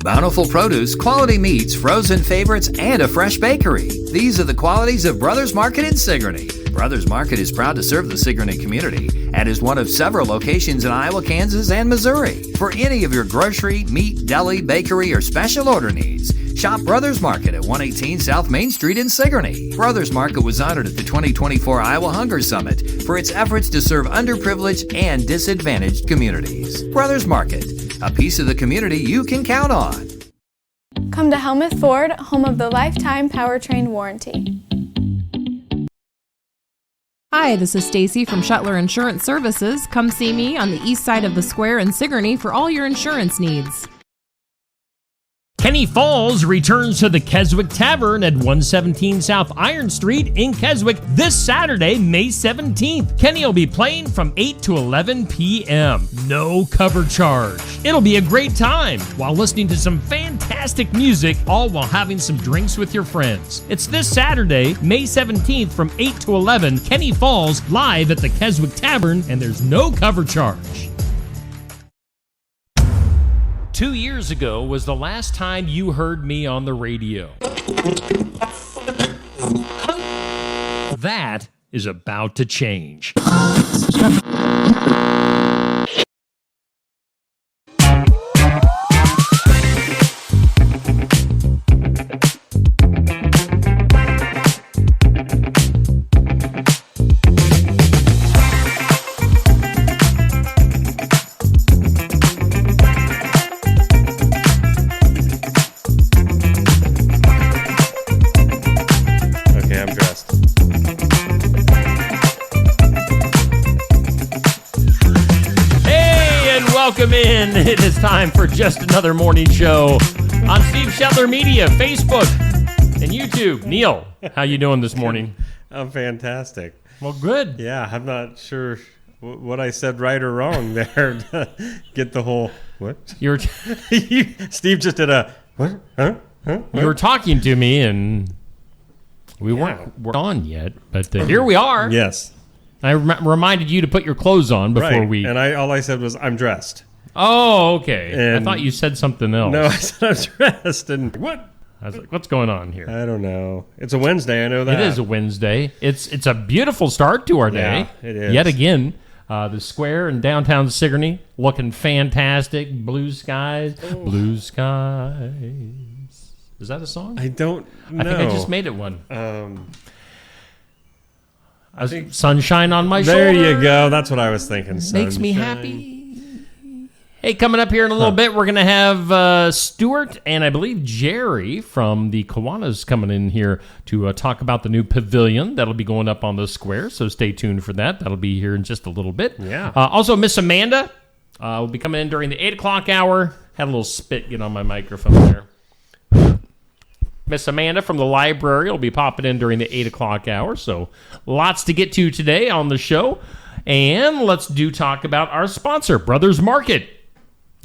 Bountiful produce, quality meats, frozen favorites, and a fresh bakery. These are the qualities of Brothers Market in Sigourney. Brothers Market is proud to serve the Sigourney community and is one of several locations in Iowa, Kansas, and Missouri. For any of your grocery, meat, deli, bakery, or special order needs, shop Brothers Market at 118 South Main Street in Sigourney. Brothers Market was honored at the 2024 Iowa Hunger Summit for its efforts to serve underprivileged and disadvantaged communities. Brothers Market, a piece of the community you can count on. Come to Helmuth Ford, home of the lifetime powertrain warranty. Hi, this is Stacy from Shuttler Insurance Services. Come see me on the east side of the square in Sigourney for all your insurance needs. Kenny Falls returns to the Keswick Tavern at 117 South Iron Street in Keswick this Saturday, May 17th. Kenny will be playing from 8 to 11 p.m. No cover charge. It'll be a great time while listening to some fantastic music, all while having some drinks with your friends. It's this Saturday, May 17th from 8 to 11, Kenny Falls live at the Keswick Tavern, and there's no cover charge. 2 years ago was the last time you heard me on the radio. That is about to change. Welcome in. It is time for Just Another Morning Show on Steve Shetler Media, Facebook, and YouTube. Neil, how you doing this morning? I'm fantastic. Well, good. Yeah, I'm not sure what I said right or wrong there to get the whole, what? Steve just did a, what? Huh? You were talking to me, and we weren't on yet, but here we are. Yes. I reminded you to put your clothes on before we... And all I said was, I'm dressed. Oh, okay. And I thought you said something else. No, I said I'm dressed. And what? I was like, what's going on here? I don't know. It's a Wednesday, I know that. It is a Wednesday. It's a beautiful start to our day. Yeah, it is. Yet again, the square in downtown Sigourney looking fantastic. Blue skies. Oh. Blue skies. Is that a song? I don't know. I think I just made it one. I think sunshine on my shoulder. There you go. That's what I was thinking. Makes me happy. Hey, coming up here in a little bit, we're going to have Stuart and I believe Jerry from the Kiwanis coming in here to talk about the new pavilion that'll be going up on the square. So stay tuned for that. That'll be here in just a little bit. Yeah. Also, Miss Amanda will be coming in during the 8 o'clock hour. Had a little spit get on my microphone there. Miss Amanda from the library will be popping in during the 8 o'clock hour. So lots to get to today on the show. And let's talk about our sponsor, Brothers Market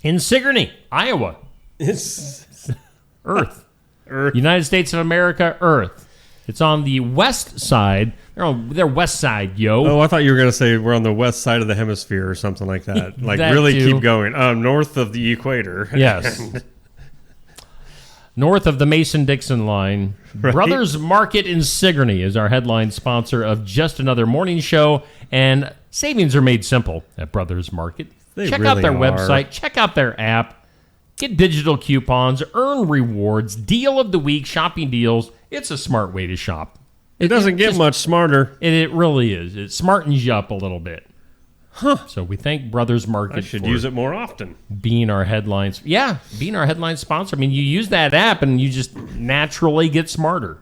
in Sigourney, Iowa. It's Earth. United States of America, Earth. It's on the west side. They're west side, yo. Oh, I thought you were going to say we're on the west side of the hemisphere or something like that. Like that really too. Keep going. North of the equator. Yes. North of the Mason-Dixon line. Right. Brothers Market in Sigourney is our headline sponsor of Just Another Morning Show. And savings are made simple at Brothers Market. Check out their website. Check out their app. Get digital coupons. Earn rewards. Deal of the week. Shopping deals. It's a smart way to shop. It doesn't get much smarter. It really is. It smartens you up a little bit. Huh. So we thank Brothers Market. I should use it more often. Being our headlines. Yeah, being our headline sponsor. I mean, you use that app and you just naturally get smarter.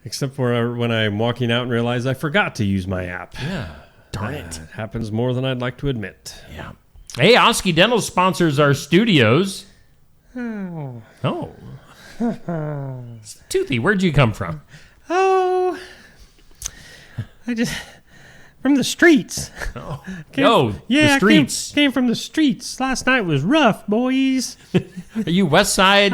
Except for when I'm walking out and realize I forgot to use my app. Yeah. Darn it. It happens more than I'd like to admit. Yeah. Hey, Oski Dental sponsors our studios. Oh. Toothy, where'd you come from? Oh, from the streets. The streets. Came from the streets. Last night was rough, boys. Are you west side?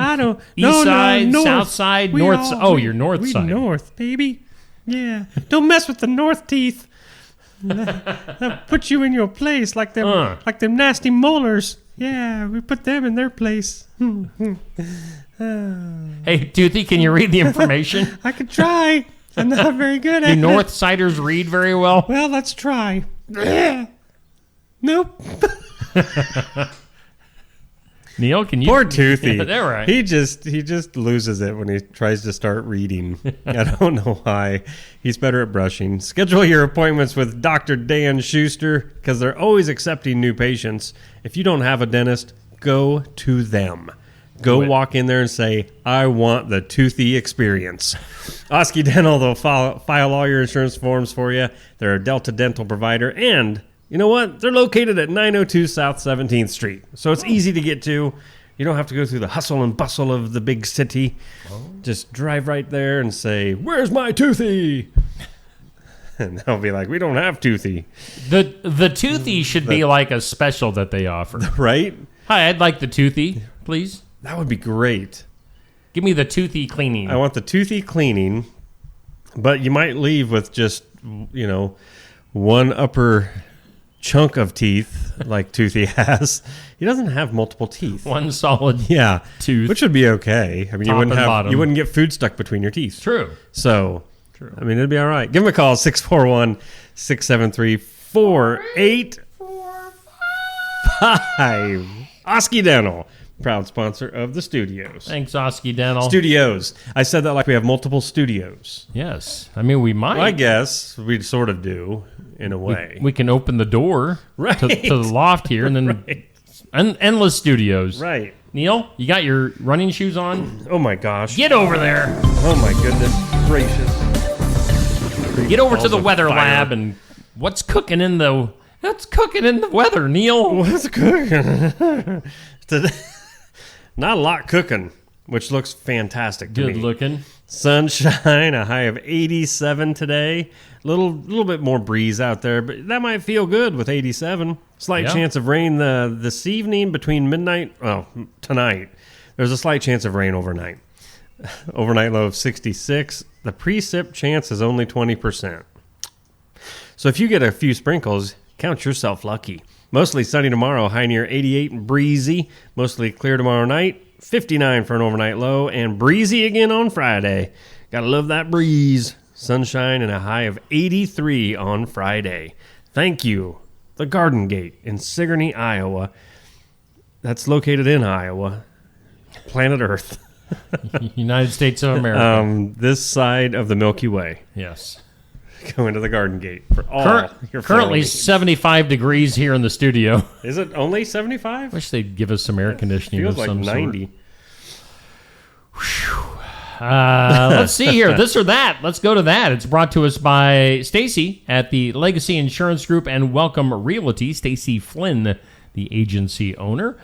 East side, north. South side, north side? You're north side. North, baby. Yeah. Don't mess with the north teeth. They'll put you in your place like them nasty molars. Yeah, we put them in their place. Hey, Toothy, can you read the information? I could try. I'm not very good at Do it. Northsiders read very well? Well, let's try. Nope. Neil, can you? Poor Toothy. Yeah, they're right. He just loses it when he tries to start reading. I don't know why. He's better at brushing. Schedule your appointments with Dr. Dan Schuster because they're always accepting new patients. If you don't have a dentist, go to them. Go walk in there and say, I want the Toothy experience. Oski Dental, they'll file all your insurance forms for you. They're a Delta Dental provider. And you know what? They're located at 902 South 17th Street. So it's easy to get to. You don't have to go through the hustle and bustle of the big city. Just drive right there and say, where's my Toothy? And they'll be like, we don't have Toothy. The Toothy should be like a special that they offer. Right? Hi, I'd like the Toothy, please. That would be great. Give me the Toothy cleaning. I want the Toothy cleaning, but you might leave with just, one upper chunk of teeth like Toothy has. He doesn't have multiple teeth. One solid tooth. Which would be okay. I mean, you wouldn't get food stuck between your teeth. True. So, I mean, it'd be all right. Give him a call, 641-673-4845. Oski Dental. Proud sponsor of the studios. Thanks, Oski Dental. Studios. I said that like we have multiple studios. Yes. I mean, we might. Well, I guess we sort of do, in a way. We can open the door to the loft here and then endless studios. Right. Neil, you got your running shoes on? Oh, my gosh. Get over there. Oh, my goodness gracious. Get over to the weather lab and what's cooking in the weather, Neil? What's cooking? Not a lot cooking, which looks fantastic to me. Good looking. Sunshine, a high of 87 today. A little bit more breeze out there, but that might feel good with 87. Slight chance of rain this evening between midnight. Oh, tonight. There's a slight chance of rain overnight. Overnight low of 66. The precip chance is only 20%. So if you get a few sprinkles, count yourself lucky. Mostly sunny tomorrow, high near 88 and breezy. Mostly clear tomorrow night, 59 for an overnight low, and breezy again on Friday. Gotta love that breeze. Sunshine and a high of 83 on Friday. Thank you. The Garden Gate in Sigourney, Iowa. That's located in Iowa. Planet Earth. United States of America. This side of the Milky Way. Yes. Go into the Garden Gate for all your currently 75 degrees here in the studio. Is it only 75? Wish they'd give us some air conditioning. Feels of like some 90. Let's see here. This or that. Let's go to that. It's brought to us by Stacy at the Legacy Insurance Group and Welcome Realty. Stacy Flynn, the agency owner.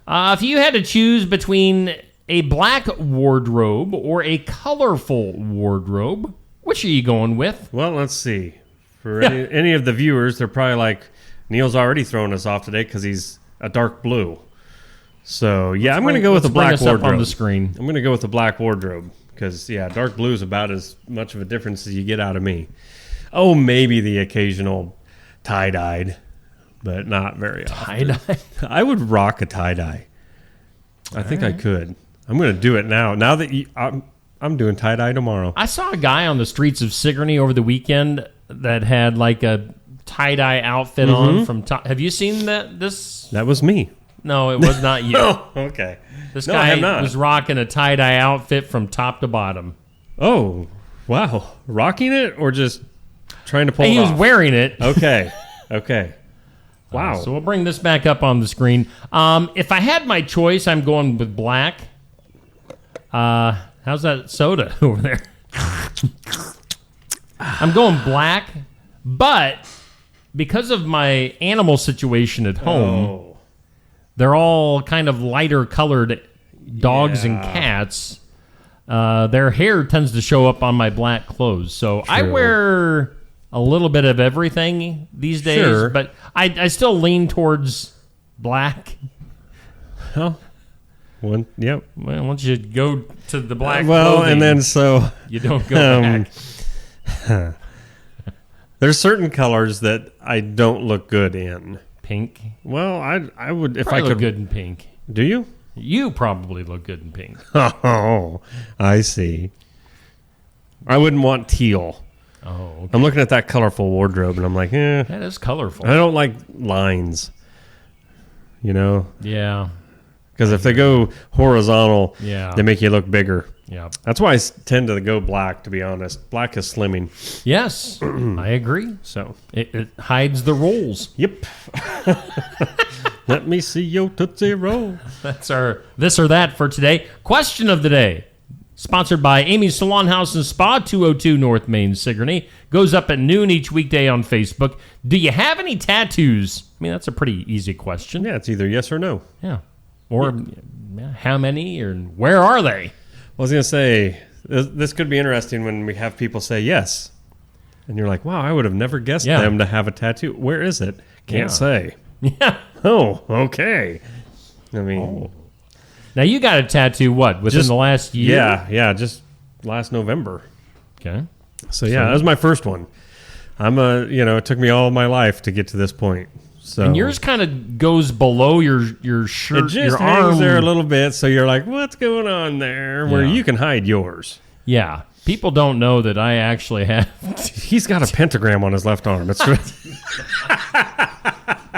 If you had to choose between a black wardrobe or a colorful wardrobe, which are you going with? Well, let's see. For any of the viewers, they're probably like, Neil's already thrown us off today because he's a dark blue. So, I'm going to go with the black wardrobe. Up on the screen. I'm going to go with the black wardrobe because, dark blue is about as much of a difference as you get out of me. Oh, maybe the occasional tie-dyed, but not very often. Tie-dye? I would rock a tie-dye. I think I could. I'm going to do it now. Now that I'm doing tie-dye tomorrow. I saw a guy on the streets of Sigourney over the weekend that had like a tie-dye outfit on from top. Have you seen that? That was me. No, it was not you. Oh, okay. This guy was rocking a tie-dye outfit from top to bottom. Oh, wow. Rocking it or just trying to pull it off? He was wearing it. Okay. Wow. So we'll bring this back up on the screen. If I had my choice, I'm going with black. How's that soda over there? I'm going black, but because of my animal situation at home, they're all kind of lighter colored dogs and cats. Their hair tends to show up on my black clothes. So I wear a little bit of everything these days, but I still lean towards black. Well, Well, once you go to the black clothing, and then you don't go back. There's certain colors that I don't look good in. Pink. Well, I would if Probably I look could. good in pink. Do you? You probably look good in pink. Oh, I see. I wouldn't want teal. Oh, okay. I'm looking at that colorful wardrobe, and I'm like, That is colorful. I don't like lines. Yeah. Because if they go horizontal, Yeah. they make you look bigger. Yeah. That's why I tend to go black, to be honest. Black is slimming. Yes, I agree. So, It hides the rolls. yep. Let me see your Tootsie Roll. That's our this or that for today. Question of the day. Sponsored by Amy's Salon House and Spa, 202 North Main, Sigourney. Goes up at noon each weekday on Facebook. Do you have any tattoos? I mean, that's a pretty easy question. Yeah, it's either yes or no. Yeah. Or how many or where are they? I was going to say, this could be interesting when we have people say yes. And you're like, wow, I would have never guessed them to have a tattoo. Where is it? Can't say. Yeah. Oh, okay. I mean, Now, you got a tattoo, what, within the last year? Yeah, just last November. Okay. So, that was my first one. It took me all my life to get to this point. So And yours kind of goes below your shirt, it just your hangs arm. there a little bit, so you're like, what's going on there? Where you can hide yours. Yeah. People don't know that I actually have. He's got a pentagram on his left arm. It's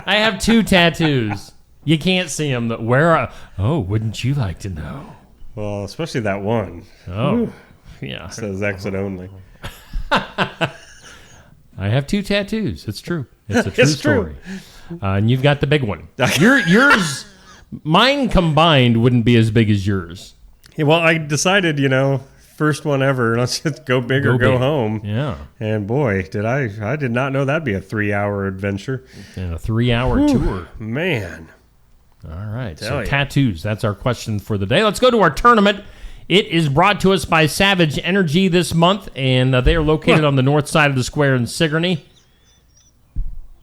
I have 2 tattoos. You can't see them. Wouldn't you like to know? well, especially that one. Oh, yeah. It says exit only. I have 2 tattoos. It's true. It's a true It's true. story. And you've got the big one. Yours, mine combined wouldn't be as big as yours. Yeah, well, I decided, first one ever. Let's just go big or go big. home. Yeah. And boy, I did not know that'd be a 3-hour adventure. And a 3-hour tour. Man. All right. Tell So ya. tattoos, that's our question for the day. Let's go to our tournament. It is brought to us by Savage Energy this month, and they are located on the north side of the square in Sigourney.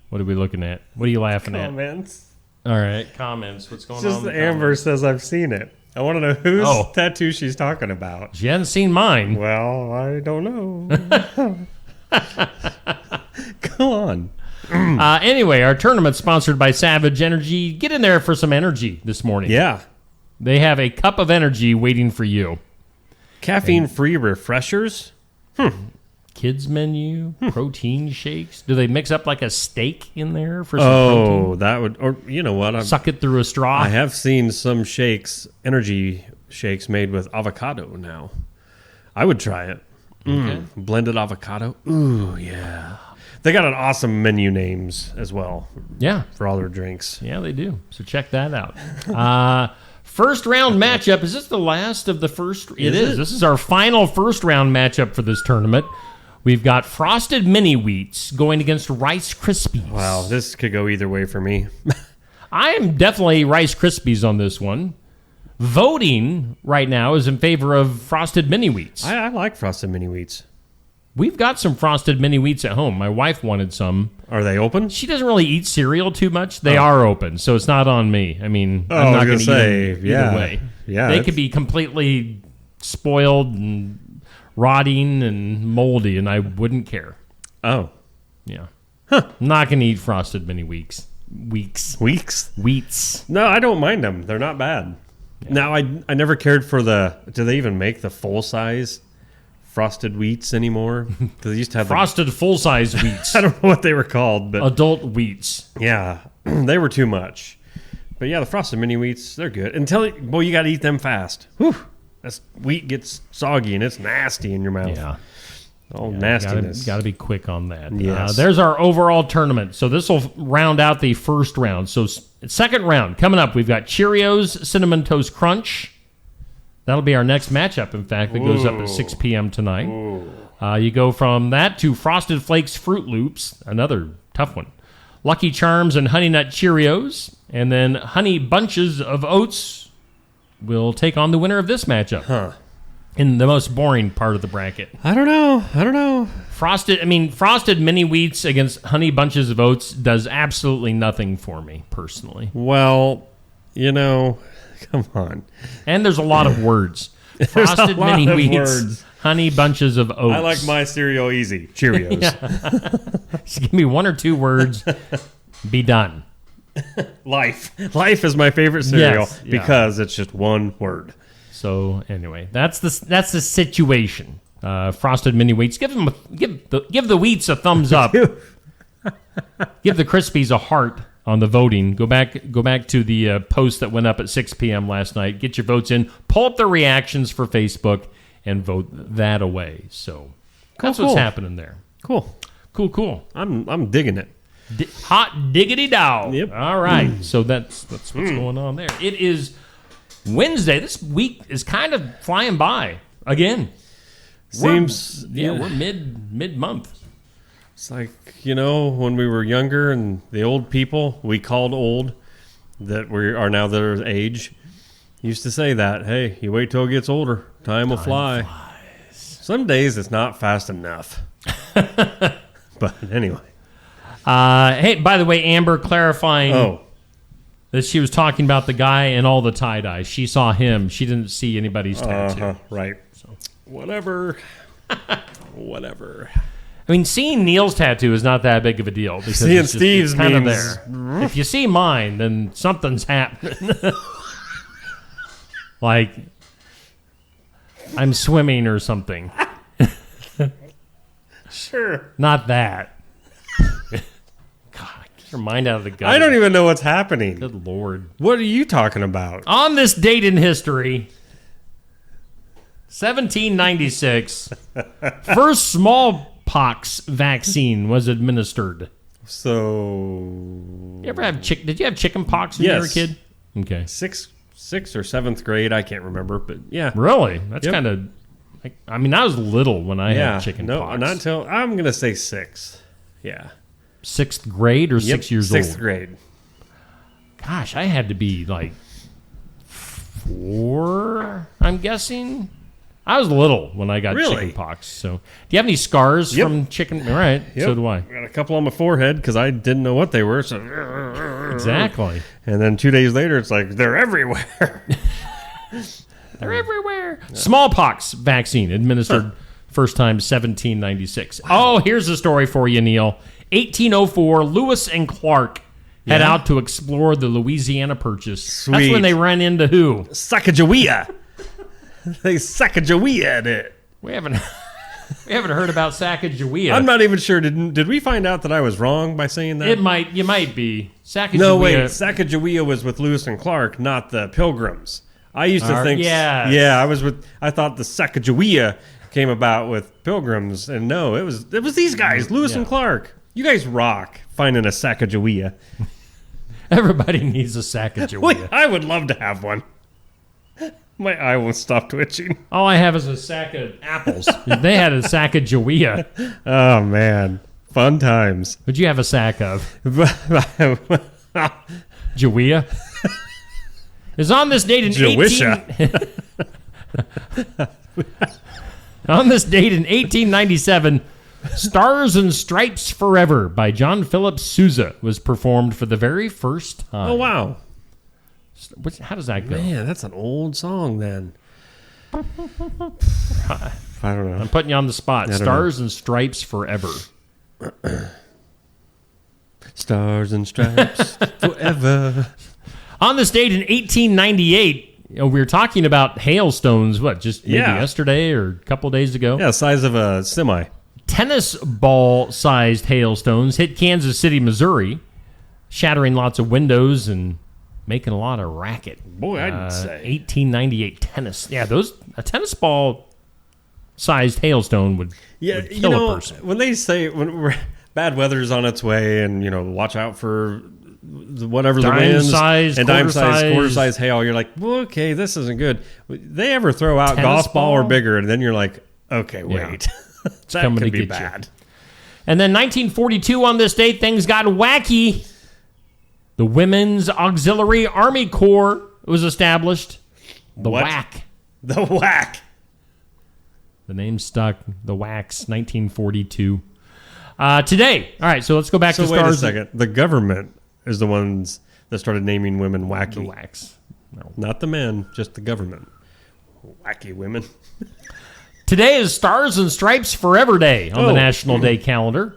What are we looking at? What are you laughing Comments. at? All right, comments. What's going Just on? with Amber says I've seen it. I want to know whose tattoo she's talking about. She hasn't seen mine. Well, I don't know. Go on. Anyway, our tournament's sponsored by Savage Energy. Get in there for some energy this morning. Yeah. They have a cup of energy waiting for you. Caffeine-free refreshers. Kids menu, protein shakes. Do they mix up like a steak in there for some protein? Oh, that would, or you know what? Suck it through a straw. I have seen some shakes, energy shakes made with avocado now. I would try it. Okay. Blended avocado. Ooh, yeah. They got an awesome menu names as well Yeah. for all their drinks. Yeah, they do. So check that out. First round matchup. Is this the last of the first? It is. This is our final first round matchup for this tournament. We've got Frosted Mini Wheats going against Rice Krispies. Wow, this could go either way for me. I am definitely Rice Krispies on this one. Voting right now is in favor of Frosted Mini Wheats. I like Frosted Mini Wheats. We've got some Frosted Mini Wheats at home. My wife wanted some. Are they open? She doesn't really eat cereal too much. They are open, so it's not on me. I mean, I'm not going to eat them either way. Yeah, they could be completely spoiled and rotting and moldy, and I wouldn't care. Oh. Yeah. I'm not going to eat Frosted Mini Wheats. Wheats. No, I don't mind them. They're not bad. Yeah. Now, I never cared for do they even make the full-size Frosted Wheats anymore? Because they used to have Frosted full-size Wheats. I don't know what they were called, but Adult Wheats. Yeah, they were too much. But yeah, the Frosted Mini Wheats, they're good. Boy, you got to eat them fast. Whew. That wheat gets soggy and it's nasty in your mouth. Yeah. Nastiness. Got to be quick on that. Yes. There's our overall tournament. So this will round out the first round. So second round coming up, we've got Cheerios Cinnamon Toast Crunch. That'll be our next matchup. In fact, that goes up at 6 p.m. tonight. You go from that to Frosted Flakes Fruit Loops, another tough one. Lucky Charms and Honey Nut Cheerios, and then Honey Bunches of Oats will take on the winner of this matchup. In the most boring part of the bracket. I don't know. Frosted Mini Wheats against Honey Bunches of Oats does absolutely nothing for me, personally. Well, come on. And there's a lot of words. Frosted Mini Wheats, Honey Bunches of Oats. I like my cereal easy. Cheerios. Just give me one or two words, be done. Life. Life is my favorite cereal Yes, yeah. because it's just one word. So anyway, that's the situation. Frosted Mini Wheats. Give the Wheats a thumbs up. Give the Krispies a heart on the voting. Go back to the post that went up at 6 p.m. last night. Get your votes in. Pull up the reactions for Facebook and vote that away. So that's what's happening there. Cool. I'm digging it. Hot diggity dog. Yep. All right. So that's what's going on there. It is Wednesday. This week is kind of flying by again. Seems we're mid-month. It's like, when we were younger and the old people we called old that we are now their age used to say that, hey, you wait till it gets older, time will fly. Some days it's not fast enough. But anyway. Hey, by the way, Amber clarifying that she was talking about the guy and all the tie-dye. She saw him. She didn't see anybody's tattoo. Right. So whatever. Whatever. I mean, seeing Neil's tattoo is not that big of a deal. Because seeing it's Steve's kind of means... there. If you see mine, then something's happening. Like, I'm swimming or something. Sure. Not that. God, get your mind out of the gutter. I don't even know what's happening. Good Lord. What are you talking about? On this date in history, 1796, first smallpox vaccine was administered. So... You ever have did you have chicken pox when you were a kid? Okay. Sixth or seventh grade, I can't remember, but yeah. Really? That's kind of... I mean, I was little when I had chicken pox. No, not until... I'm going to say sixth. Yeah. Sixth grade or 6 years old? Sixth grade. Gosh, I had to be like 4, I'm guessing. I was little when I got chicken pox. So, do you have any scars from chicken? All right, so do I. I got a couple on my forehead because I didn't know what they were. So exactly. And then 2 days later, it's like, they're everywhere. They're everywhere. Smallpox vaccine administered first time 1796. Wow. Oh, here's a story for you, Neil. 1804, Lewis and Clark head out to explore the Louisiana Purchase. Sweet. That's when they ran into who? Sacagawea. They Sacagawea it. We haven't heard about Sacagawea. I'm not even sure. Did we find out that I was wrong by saying that? You might be. Sacagawea. No, wait. Sacagawea was with Lewis and Clark, not the Pilgrims. I used to think, I thought the Sacagawea came about with Pilgrims, and no, it was these guys, Lewis and Clark. You guys rock finding a Sacagawea. Everybody needs a Sacagawea. Wait, I would love to have one. My eye won't stop twitching. All I have is a sack of apples. They had a Sacagawea. Oh man, fun times. What'd you have a sack of? Jawea? Is on this date in On this date in 1897, Stars and Stripes Forever by John Philip Sousa was performed for the very first time. Oh, wow. How does that go? Man, that's an old song then. I don't know. I'm putting you on the spot. Stars and Stripes Forever. Stars and Stripes Forever. On this date in 1898, we were talking about hailstones, just maybe yesterday or a couple days ago? Yeah, size of a semi. Tennis ball-sized hailstones hit Kansas City, Missouri, shattering lots of windows and making a lot of racket. Boy, I'd say. 1898 tennis. Yeah, a tennis ball-sized hailstone would kill a person. When they say bad weather's on its way and, watch out for whatever the winds and dime-sized, quarter-size hail, you're like, well, okay, this isn't good. They ever throw out golf ball or bigger, and then you're like, okay, wait. That could be bad. You. And then 1942 on this date, things got wacky. The Women's Auxiliary Army Corps was established. The WAC. The WAC. The name stuck. The WACs, 1942. Today. All right, so let's go back to Stars. Wait a second. The government is the ones that started naming women wacky. The WACs. No. Not the men, just the government. Wacky women. Today is Stars and Stripes Forever Day on the National Day calendar,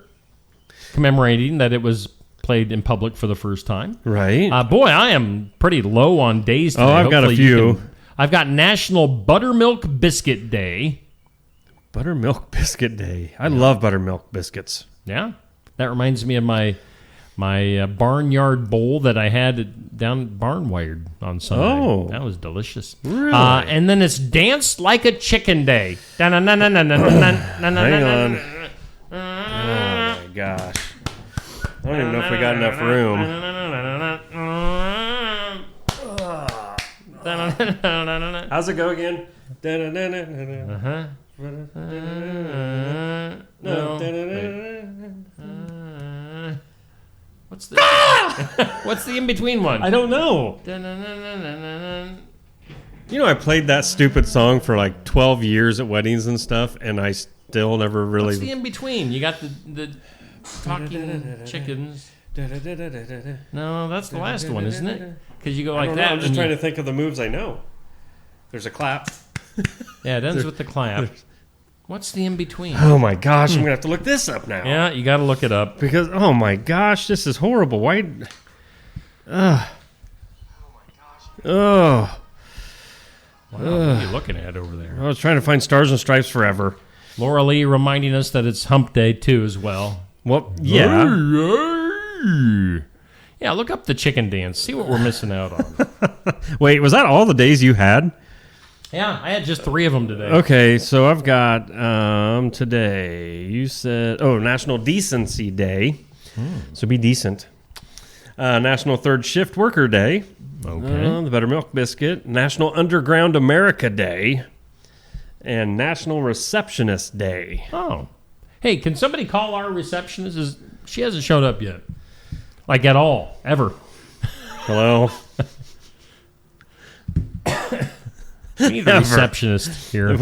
commemorating that it was played in public for the first time. Right. Boy, I am pretty low on days today. Oh, I've got a few. I've got National Buttermilk Biscuit Day. Buttermilk Biscuit Day. I love buttermilk biscuits. Yeah. That reminds me of my barnyard bowl that I had down Barnwired on Sunday. Oh. That was delicious. Really? And then it's Dance Like a Chicken Day. Hang on. Oh, my gosh. I don't even know if we got enough room. How's it go again? What's the what's the in between one? I don't know. You know, I played that stupid song for like 12 years at weddings and stuff, and I still never really. What's the in between? You got the talking chickens. No, that's the last one, isn't it? Because you go like that. I'm just trying to think of the moves I know. There's a clap. Yeah, it ends with the clap. What's the in between? Oh my gosh, I'm gonna have to look this up now. Yeah, you got to look it up because oh my gosh, this is horrible. Why? Oh my gosh. Oh. What are you looking at over there? I was trying to find Stars and Stripes Forever. Laura Lee reminding us that it's Hump Day too as well. Well, yeah. Yeah, look up the chicken dance. See what we're missing out on. Wait, was that all the days you had? Yeah, I had just 3 of them today. Okay, so I've got today. You said National Decency Day. So be decent. National Third Shift Worker Day. Okay. The Buttermilk Biscuit. National Underground America Day. And National Receptionist Day. Oh. Hey, can somebody call our receptionist? She hasn't showed up yet. Like at all. Ever. Hello? We need a receptionist here.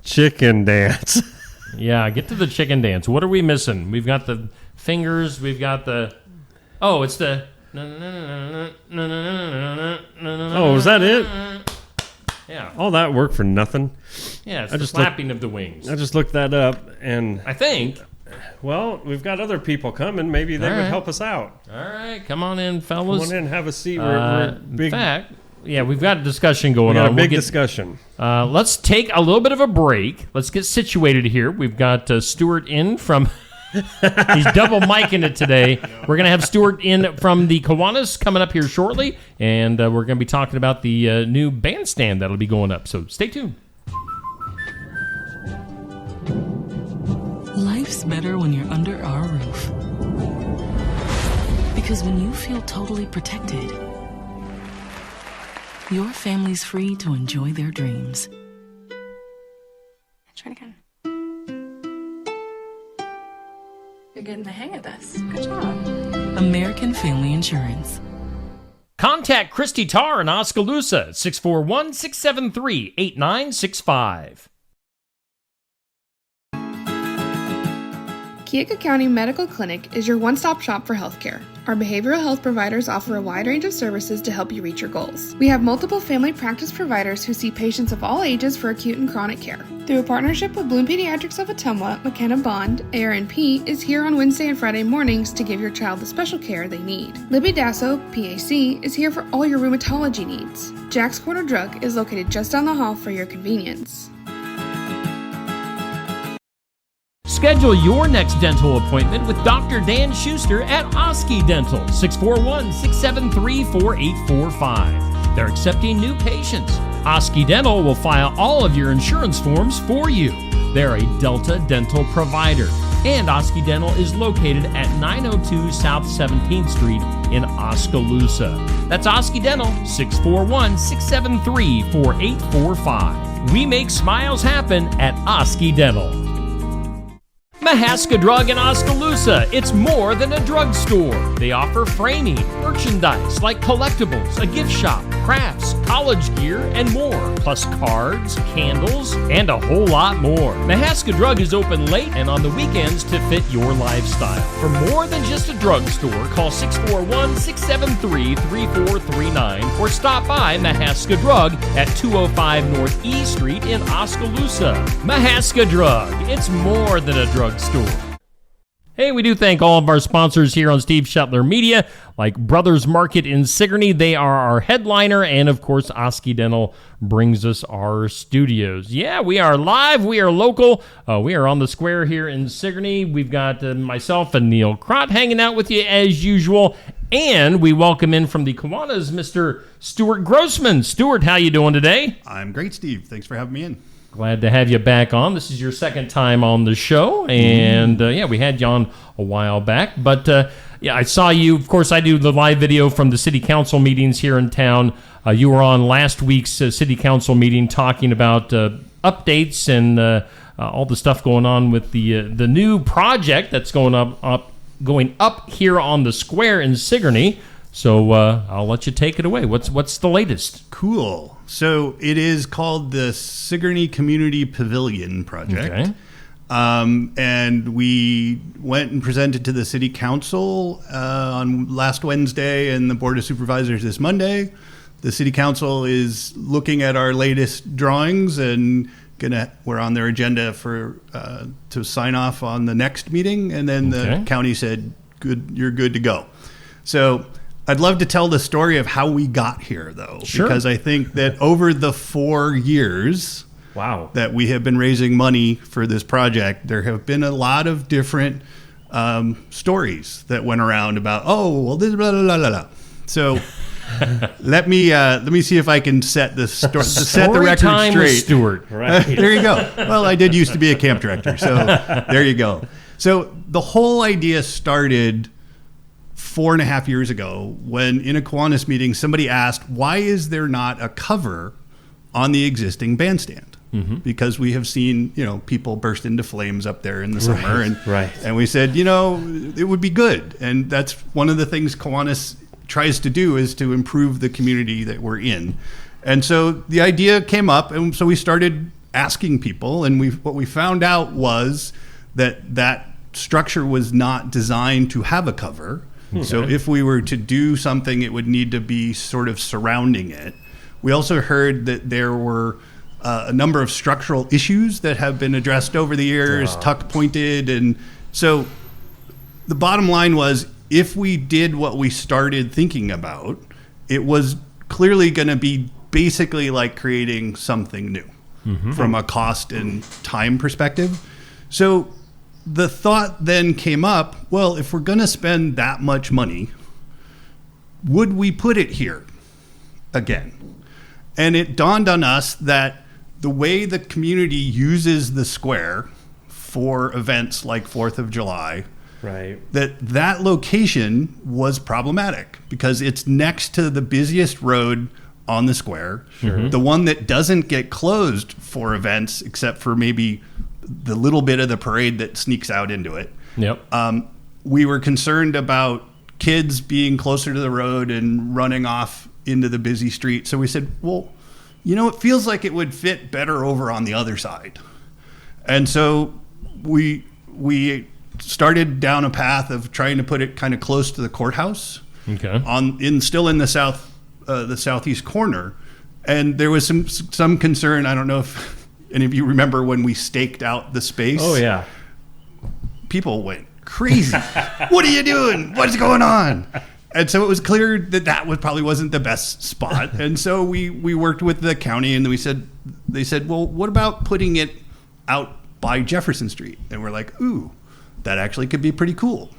Chicken dance. Yeah, get to the chicken dance. What are we missing? We've got the fingers. We've got the... Oh, it's the... Oh, was that it? Yeah. All that work for nothing? Yeah, it's the flapping of the wings. I just looked that up, and... I think... Well, we've got other people coming. Maybe they would help us out. All right, come on in, fellas. Come on in, have a seat. We're big... In fact... Yeah, we've got a discussion going on. A big discussion. Let's take a little bit of a break. Let's get situated here. We've got Stuart in from... He's double micing it today. We're going to have Stuart in from the Kiwanis coming up here shortly, and we're going to be talking about the new bandstand that'll be going up. So stay tuned. Life's better when you're under our roof. Because when you feel totally protected, your family's free to enjoy their dreams. Try it again. You're getting the hang of this. Good job. American Family Insurance. Contact Christy Tarr in Oskaloosa at 641-673-8965. Keokuk County Medical Clinic is your one-stop shop for healthcare. Our behavioral health providers offer a wide range of services to help you reach your goals. We have multiple family practice providers who see patients of all ages for acute and chronic care. Through a partnership with Bloom Pediatrics of Ottumwa, McKenna Bond, ARNP is here on Wednesday and Friday mornings to give your child the special care they need. Libby Dasso, PAC, is here for all your rheumatology needs. Jack's Corner Drug is located just down the hall for your convenience. Schedule your next dental appointment with Dr. Dan Schuster at Oski Dental, 641-673-4845. They're accepting new patients. Oski Dental will file all of your insurance forms for you. They're a Delta dental provider. And Oski Dental is located at 902 South 17th Street in Oskaloosa. That's Oski Dental, 641-673-4845. We make smiles happen at Oski Dental. Mahaska Drug in Oskaloosa. It's more than a drugstore. They offer framing, merchandise like collectibles, a gift shop, crafts, college gear, and more. Plus cards, candles, and a whole lot more. Mahaska Drug is open late and on the weekends to fit your lifestyle. For more than just a drugstore, call 641-673-3439 or stop by Mahaska Drug at 205 North E Street in Oskaloosa. Mahaska Drug. It's more than a drugstore. Hey, we do thank all of our sponsors here on Steve Shetler Media, like Brothers Market in Sigourney. They are our headliner, and of course, Oski Dental brings us our studios. Yeah, we are live. We are local. We are on the square here in Sigourney. We've got myself and Neil Crott hanging out with you as usual, and we welcome in from the Kiwanis, Mr. Stuart Grossman. Stuart, how you doing today? I'm great, Steve. Thanks for having me in. Glad to have you back on. This is your second time on the show, and we had you on a while back. But I saw you. Of course, I do the live video from the city council meetings here in town. You were on last week's city council meeting talking about updates and all the stuff going on with the new project that's going up here on the square in Sigourney. So I'll let you take it away. What's the latest? Cool. So it is called the Sigourney Community Pavilion Project. Okay. And we went and presented to the City Council on last Wednesday and the Board of Supervisors this Monday. The City Council is looking at our latest drawings and we're on their agenda for to sign off on the next meeting. And then the county said, "Good, you're good to go." So I'd love to tell the story of how we got here, though, because I think that over the 4 years that we have been raising money for this project, there have been a lot of different stories that went around about, this blah, blah, blah, blah. So let me see if I can set the set the record time straight. With Stuart, right? There you go. Well, I did used to be a camp director, so there you go. So the whole idea started 4.5 years ago when in a Kiwanis meeting somebody asked, why is there not a cover on the existing bandstand? Because we have seen people burst into flames up there in the summer, and we said it would be good, and that's one of the things Kiwanis tries to do is to improve the community that we're in. And so the idea came up, and so we started asking people, and what we found out was that structure was not designed to have a cover. So if we were to do something, it would need to be sort of surrounding it. We also heard that there were a number of structural issues that have been addressed over the years, tuck pointed. And so the bottom line was, if we did what we started thinking about, it was clearly going to be basically like creating something new from a cost and time perspective. So the thought then came up, well, if we're going to spend that much money, would we put it here again? And it dawned on us that the way the community uses the square for events like 4th of July, that location was problematic because it's next to the busiest road on the square, the one that doesn't get closed for events except for maybe the little bit of the parade that sneaks out into it. We were concerned about kids being closer to the road and running off into the busy street. So we said, well, it feels like it would fit better over on the other side. And so we started down a path of trying to put it kind of close to the courthouse, still in the southeast corner. And there was some concern. I don't know if any of you remember when we staked out the space. Oh, yeah. People went crazy. What are you doing? What's going on? And so it was clear that probably wasn't the best spot. And so we worked with the county, and they said, well, what about putting it out by Jefferson Street? And we're like, ooh, that actually could be pretty cool.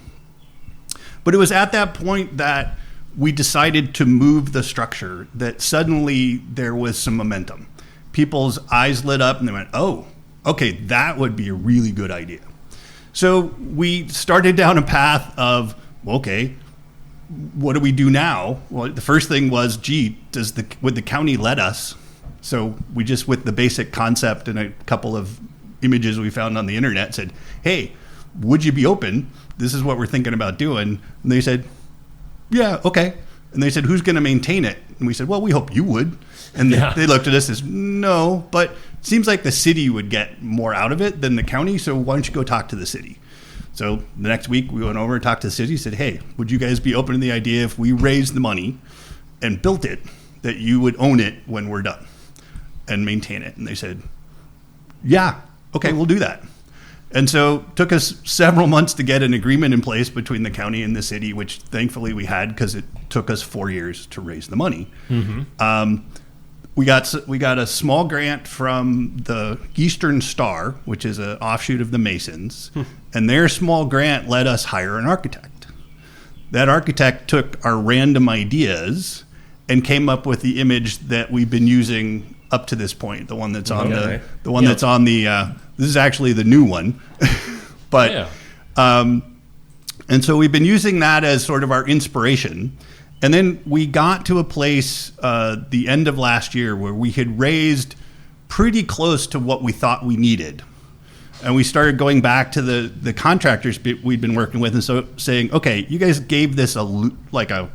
But it was at that point that we decided to move the structure that suddenly there was some momentum. People's eyes lit up and they went, oh, okay, that would be a really good idea. So we started down a path of, okay, what do we do now? Well, the first thing was, would the county let us? So we just, with the basic concept and a couple of images we found on the internet, said, hey, would you be open? This is what we're thinking about doing. And they said, yeah, okay. And they said, who's going to maintain it? And we said, well, we hope you would. And they looked at us as, no, but it seems like the city would get more out of it than the county, so why don't you go talk to the city? So the next week we went over and talked to the city, said, hey, would you guys be open to the idea if we raised the money and built it, that you would own it when we're done and maintain it? And they said, yeah, okay, we'll do that. And so it took us several months to get an agreement in place between the county and the city, which thankfully we had because it took us 4 years to raise the money. We got a small grant from the Eastern Star, which is an offshoot of the Masons, and their small grant let us hire an architect. That architect took our random ideas and came up with the image that we've been using up to this point, the one that's on the one that's on the this is actually the new one. But and so we've been using that as sort of our inspiration. And then we got to a place the end of last year where we had raised pretty close to what we thought we needed. And we started going back to the contractors we'd been working with and so saying, okay, you guys gave this a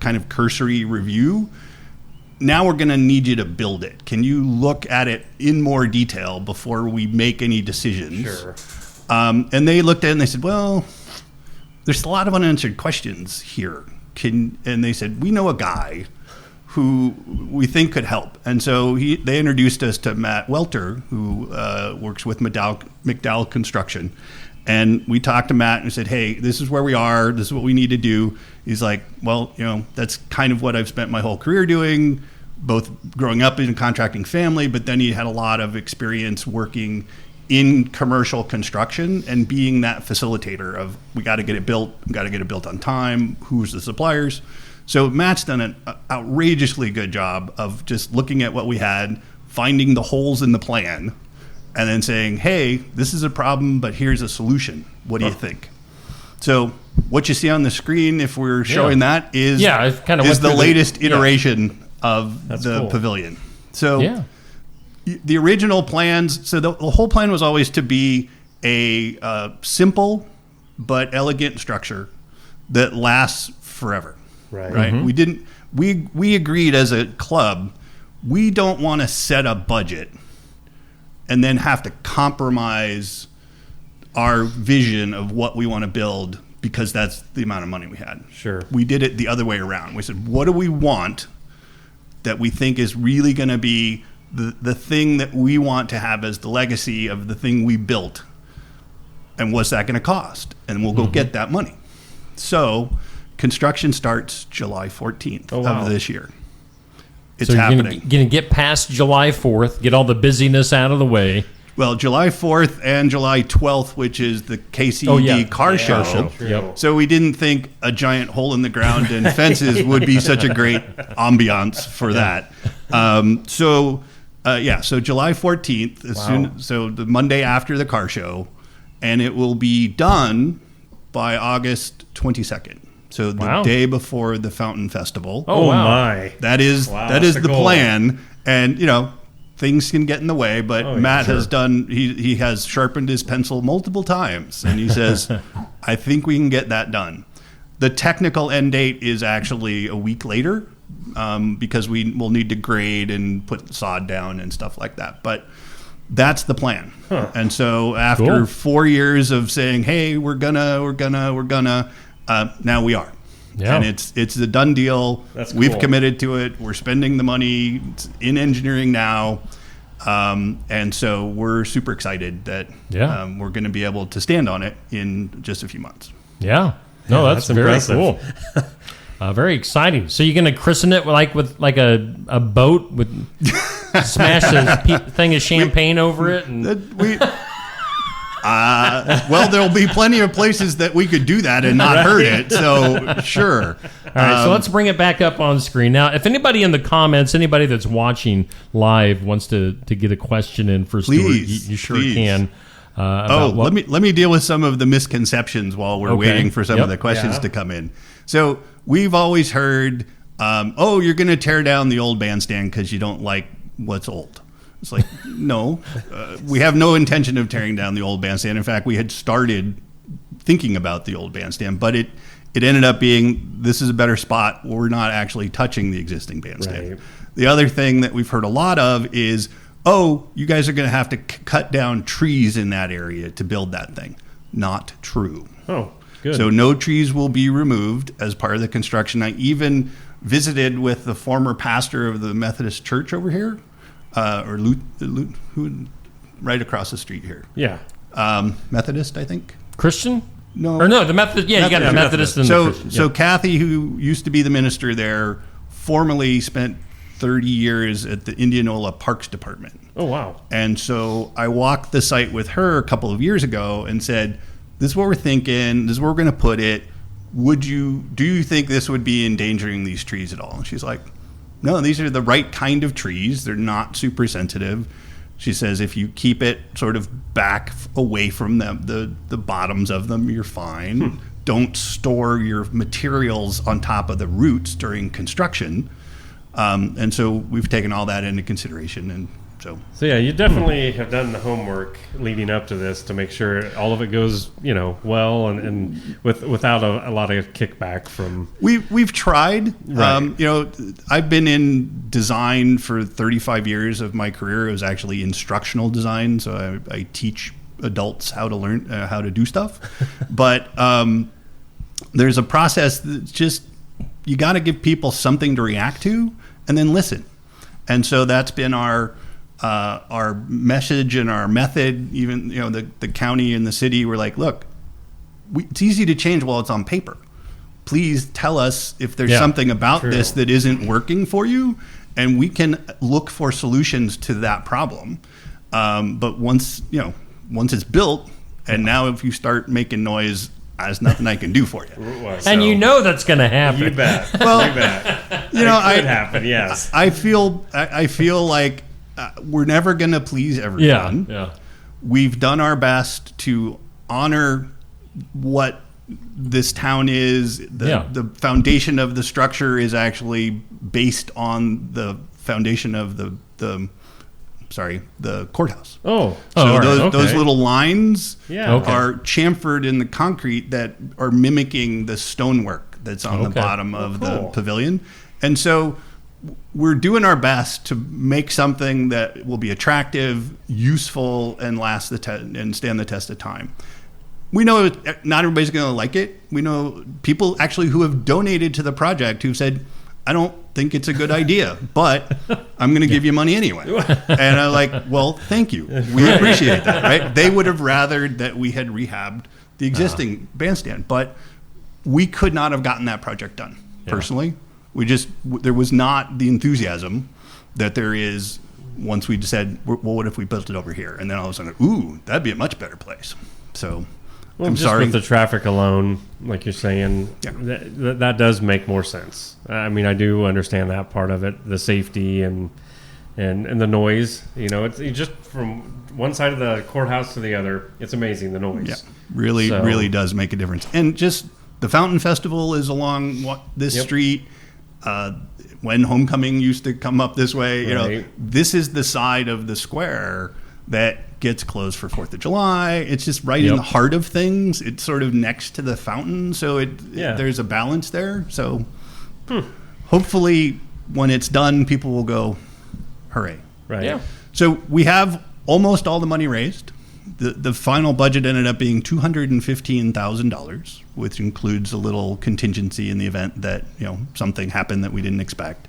kind of cursory review. Now we're going to need you to build it. Can you look at it in more detail before we make any decisions? Sure. And they looked at it and they said, well, there's a lot of unanswered questions here. And they said, we know a guy who we think could help. And so they introduced us to Matt Welter, who works with McDowell Construction. And we talked to Matt and said, hey, this is where we are. This is what we need to do. He's like, well, that's kind of what I've spent my whole career doing, both growing up in a contracting family, but then he had a lot of experience working in commercial construction and being that facilitator of we got to get it built, we got to get it built on time, who's the suppliers. So Matt's done an outrageously good job of just looking at what we had, finding the holes in the plan, and then saying, hey, this is a problem, but here's a solution. What do you think? So what you see on the screen, if we're showing that, is the latest iteration of the pavilion. So the original plans, so the whole plan was always to be a simple but elegant structure that lasts forever. Right. Mm-hmm. We agreed as a club, we don't want to set a budget and then have to compromise our vision of what we want to build because that's the amount of money we had. Sure. We did it the other way around. We said, what do we want that we think is really going to be the thing that we want to have as the legacy of the thing we built? And what's that going to cost? And we'll go get that money. So construction starts July 14th of this year. It's happening. Going to get past July 4th, get all the busyness out of the way. Well, July 4th and July 12th, which is the KCED car show. Yep. So we didn't think a giant hole in the ground and fences would be such a great ambiance for that. So July 14th, so the Monday after the car show, and it will be done by August 22nd. So the day before the Fountain Festival. Oh my! That is the plan, and things can get in the way. But Matt has done. He has sharpened his pencil multiple times, and he says, "I think we can get that done." The technical end date is actually a week later, because we will need to grade and put sod down and stuff like that. But that's the plan. And so after 4 years of saying, "Hey, we're gonna," now we are. And it's a done deal. We've committed to it. We're spending the money. It's in engineering now. And so we're super excited that we're going to be able to stand on it in just a few months. Yeah. No, that's very impressive. Cool. Very exciting. So you're going to christen it with a boat with smash a thing of champagne over it? Well, there'll be plenty of places that we could do that and not hurt it. So sure. All right. So let's bring it back up on screen now. If anybody in the comments, anybody that's watching live wants to get a question in for Stuart, you sure can. Let me deal with some of the misconceptions while we're waiting for some of the questions to come in. So we've always heard, you're going to tear down the old bandstand because you don't like what's old. It's like, no, we have no intention of tearing down the old bandstand. In fact, we had started thinking about the old bandstand, but it ended up being, this is a better spot. We're not actually touching the existing bandstand. Right. The other thing that we've heard a lot of is, you guys are going to have to cut down trees in that area to build that thing. Not true. Oh, good. So no trees will be removed as part of the construction. I even visited with the former pastor of the Methodist Church over here. Right across the street here. Yeah. Methodist, I think. Christian? No. Or no, the Methodist. Yeah, you got the Methodist and the Christian. So Kathy, who used to be the minister there, formerly spent 30 years at the Indianola Parks Department. Oh, wow. And so I walked the site with her a couple of years ago and said, this is what we're thinking. This is where we're going to put it. Do you think this would be endangering these trees at all? And she's like, no, these are the right kind of trees. They're not super sensitive. She says if you keep it sort of back away from them, the bottoms of them, you're fine. Don't store your materials on top of the roots during construction. And so we've taken all that into consideration. And so yeah, you definitely have done the homework leading up to this to make sure all of it goes, well, and without a lot of kickback from. We've tried. Right. I've been in design for 35 years of my career. It was actually instructional design, so I teach adults how to learn how to do stuff. But there's a process that's just you got to give people something to react to, and then listen. And so that's been our message and our method. Even the county and the city were like, look, it's easy to change while it's on paper. Please tell us if there's something about this that isn't working for you, and we can look for solutions to that problem. But once it's built, and now if you start making noise, there's nothing I can do for you. And that's going to happen. You bet. Well, you bet. It could happen. Yes. I feel like we're never going to please everyone. Yeah. We've done our best to honor what this town is. The foundation of the structure is actually based on the foundation of the courthouse. Oh, so those little lines are chamfered in the concrete that are mimicking the stonework that's on the bottom of the pavilion. And so we're doing our best to make something that will be attractive, useful, and last and stand the test of time. We know not everybody's going to like it. We know people actually who have donated to the project who've said, I don't think it's a good idea, but I'm going to give you money anyway. And I'm like, well, thank you. We appreciate that, right? They would have rathered that we had rehabbed the existing bandstand, but we could not have gotten that project done personally. There was not the enthusiasm that there is once we said, well, what if we built it over here? And then all of a sudden, ooh, that'd be a much better place. So I'm sorry. With the traffic alone, like you're saying, that does make more sense. I mean, I do understand that part of it, the safety and the noise. It's just from one side of the courthouse to the other. It's amazing, the noise. Yeah, really does make a difference. And just the Fountain Festival is along this street. When homecoming used to come up this way, this is the side of the square that gets closed for 4th of July. It's just right in the heart of things. It's sort of next to the fountain, so there's a balance there. So hopefully when it's done, people will go, hooray. Right. Yeah. So we have almost all the money raised. The final budget ended up being $215,000, which includes a little contingency in the event that something happened that we didn't expect.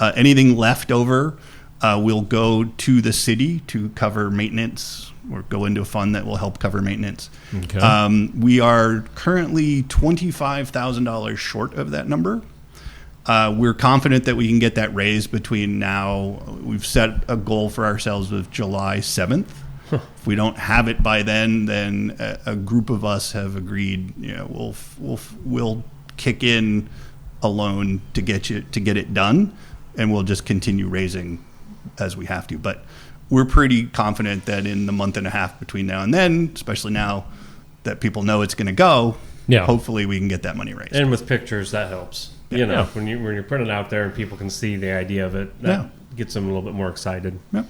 Anything left over will go to the city to cover maintenance, or go into a fund that will help cover maintenance. Okay. We are currently $25,000 short of that number. We're confident that we can get that raised between now. We've set a goal for ourselves of July 7th. If we don't have it by then a group of us have agreed, we'll kick in a loan to get it done, and we'll just continue raising as we have to. But we're pretty confident that in the month and a half between now and then, especially now that people know it's going to go, hopefully we can get that money raised. And with pictures, that helps. When you're putting it out there and people can see the idea of it, that gets them a little bit more excited. Yeah.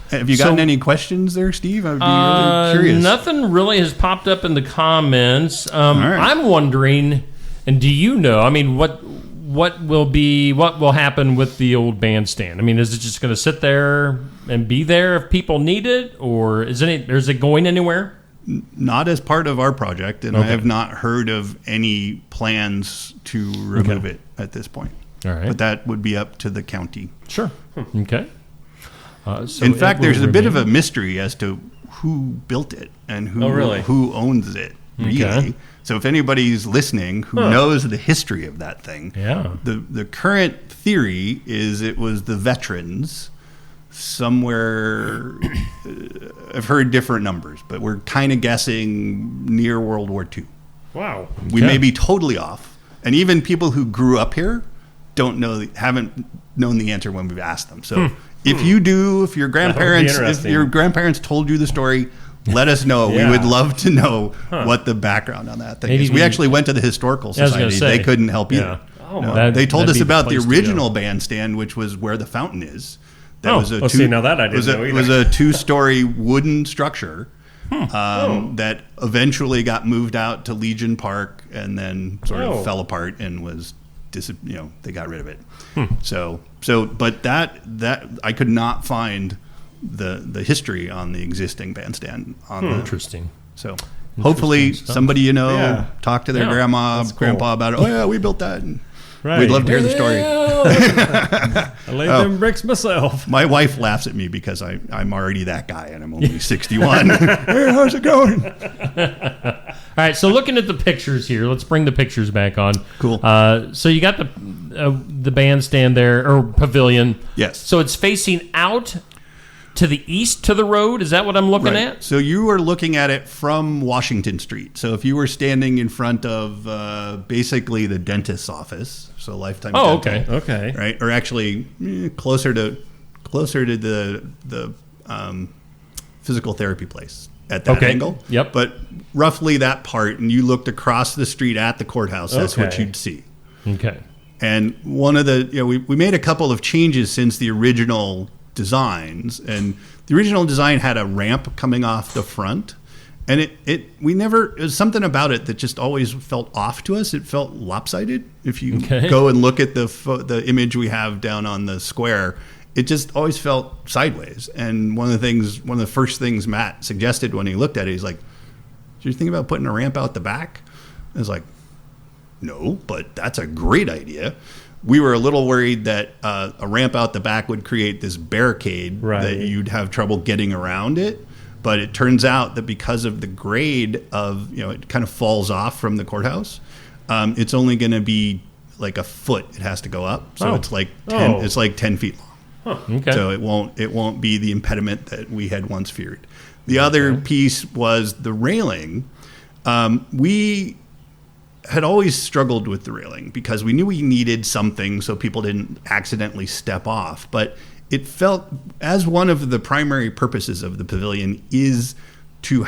Have you gotten any questions there, Steve? I would be really curious. Nothing really has popped up in the comments. All right. I'm wondering, and do you know? I mean, what will happen with the old bandstand? I mean, is it just going to sit there and be there if people need it, or is it going anywhere? Not as part of our project, and I have not heard of any plans to remove it at this point. All right, but that would be up to the county. Sure. Okay. In fact, there's a bit of a mystery as to who built it and who really? who owns it, really. Okay. So if anybody's listening who knows the history of that thing, the current theory is it was the veterans somewhere. I've heard different numbers, but we're kind of guessing near World War II. Wow. We may be totally off. And even people who grew up here haven't known the answer when we've asked them. So if you do, if your grandparents told you the story, let us know. We would love to know what the background on that thing is. We actually went to the Historical Society. They couldn't help either. They told us about the original bandstand, which was where the fountain is. That was now that I didn't know either. It was a 2-story wooden structure that eventually got moved out to Legion Park and then sort of fell apart and was, they got rid of it. But that I could not find the history on the existing bandstand. Interesting. So hopefully somebody talk to their grandma, grandpa about it. Oh yeah, we built that. And we'd love to hear the story. I laid them bricks myself. My wife laughs at me because I'm already that guy and I'm only 61. Hey, how's it going? All right, so looking at the pictures here, let's bring the pictures back on. Cool. So you got the bandstand there, or pavilion. Yes. So it's facing out to the east to the road? Is that what I'm looking at? So you are looking at it from Washington Street. So if you were standing in front of basically the dentist's office, so Lifetime Dental. Okay. Right? Or actually closer to the physical therapy place at that angle. Yep. But roughly that part, and you looked across the street at the courthouse, that's what you'd see. Okay. And one of the, we made a couple of changes since the original designs, and the original design had a ramp coming off the front, and there's something about it that just always felt off to us. It felt lopsided. If you go and look at the image we have down on the square, it just always felt sideways. And one of the first things Matt suggested when he looked at it, he's like, "Did you think about putting a ramp out the back?" I was like, "No, but that's a great idea." We were a little worried that a ramp out the back would create this barricade that you'd have trouble getting around it. But it turns out that because of the grade of, it kind of falls off from the courthouse, it's only going to be like a foot. It has to go up. So it's like 10 feet long. Okay. So it won't be the impediment that we had once feared. The other piece was the railing. We had always struggled with the railing because we knew we needed something so people didn't accidentally step off. But it felt, as one of the primary purposes of the pavilion is to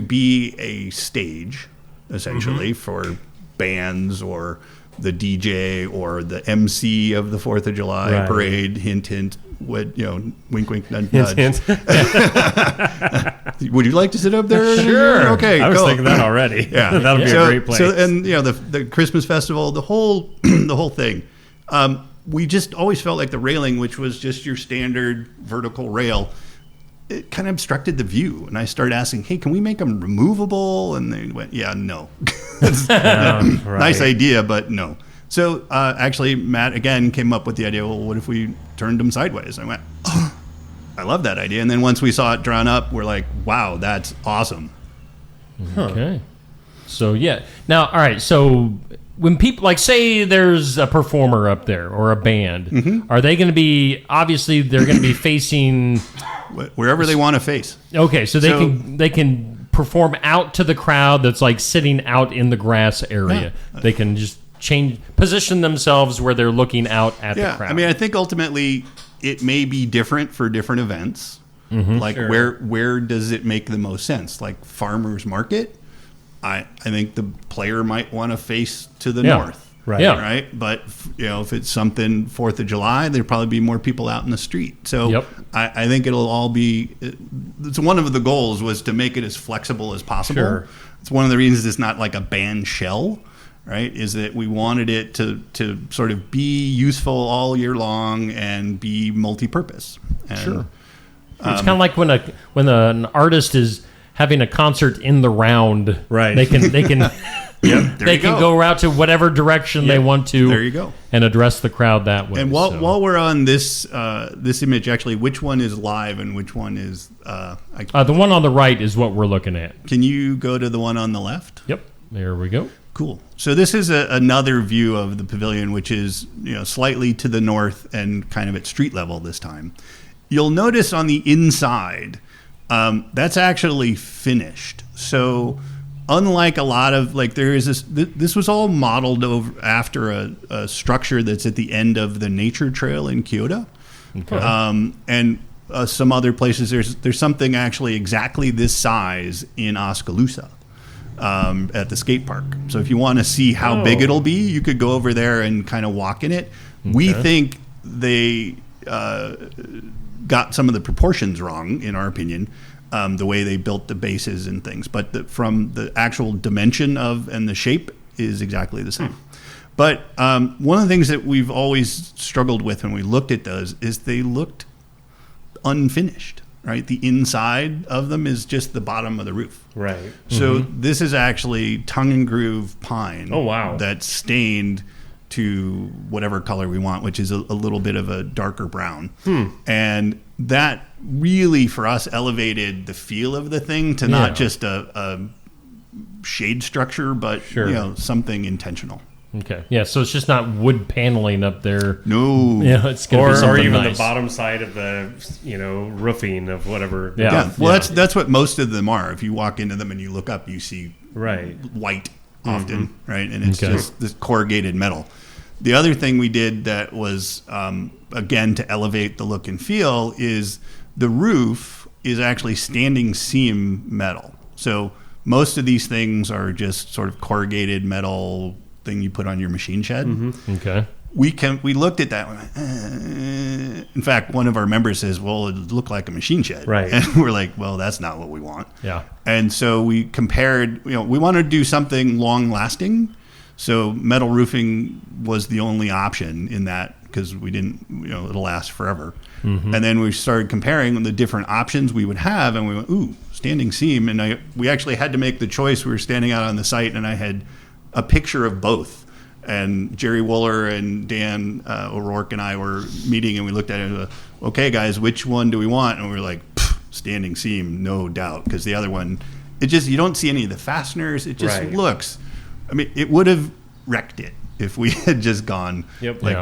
be a stage, essentially, for bands or the DJ or the MC of the 4th of July parade, hint, hint, wink, wink, nudge, nudge. Hint, hint. Would you like to sit up there? Sure. Okay. I was thinking that already. Yeah. That'll be a great place. So, and the Christmas festival, the whole thing. We just always felt like the railing, which was just your standard vertical rail, it kind of obstructed the view. And I started asking, "Hey, can we make them removable?" And they went, "Yeah, no." Nice idea, but no. So actually, Matt again came up with the idea. Well, what if we turned them sideways? And I went, "Oh, I love that idea." And then once we saw it drawn up, we're like, "Wow, that's awesome." Okay. So now, all right. So when people, like, say there's a performer up there or a band, are they going to be, obviously they're going to be facing wherever they want to face. Okay, so they can perform out to the crowd that's like sitting out in the grass area. Yeah. They can just position themselves where they're looking out at the crowd. I mean, I think ultimately it may be different for different events. Like where does it make the most sense? Like farmers market, I think the player might want to face to the north, right? But if it's something 4th of July, there'll probably be more people out in the street. So I think it'll all be. It's one of the goals was to make it as flexible as possible. Sure. It's one of the reasons it's not like a band shell, right? Is that we wanted it to sort of be useful all year long and be multi-purpose. And, it's kind of like when an artist is having a concert in the round, right? They can Yep. They can go out to whatever direction they want to. There you go. And address the crowd that way. And while we're on this this image, actually, which one is live and which one is... the one on the right is what we're looking at. Can you go to the one on the left? Yep. There we go. Cool. So this is another view of the pavilion, which is slightly to the north and kind of at street level this time. You'll notice on the inside, that's actually finished. So unlike a lot of, like, there is this was all modeled after a structure that's at the end of the nature trail in Kyoto. Okay. And some other places, there's something actually exactly this size in Oskaloosa. At the skate park. So if you want to see how big it'll be, you could go over there and kind of walk in it. Okay. We think they got some of the proportions wrong, in our opinion, the way they built the bases and things. But from the actual dimension and the shape is exactly the same. But one of the things that we've always struggled with when we looked at those is they looked unfinished. Right, the inside of them is just the bottom of the roof. Right. So this is actually tongue and groove pine. Oh, wow. That's stained to whatever color we want, which is a little bit of a darker brown. And that really, for us, elevated the feel of the thing to not just a shade structure, but something intentional. Okay. Yeah, so it's just not wood paneling up there. No. Yeah, it's going to be something or even nice. the bottom side of the roofing of whatever. Yeah. Well, that's what most of them are. If you walk into them and you look up, you see white often, right? And it's just this corrugated metal. The other thing we did that was, again, to elevate the look and feel is the roof is actually standing seam metal. So most of these things are just sort of corrugated metal thing you put on your machine shed. Okay. We looked at that. In fact, one of our members says, "Well, it looked like a machine shed," right? And we're like, "Well, that's not what we want." Yeah. And so we compared. We wanted to do something long lasting. So metal roofing was the only option in that because we didn't. It'll last forever. And then we started comparing the different options we would have, and we went, "Ooh, standing seam." And we actually had to make the choice. We were standing out on the site, and I had a picture of both, and Jerry Wooler and Dan O'Rourke and I were meeting, and we looked at it and went, okay guys, which one do we want? And we were like, standing seam, no doubt, because the other one, you don't see any of the fasteners. It just looks, I mean, it would have wrecked it if we had just gone it would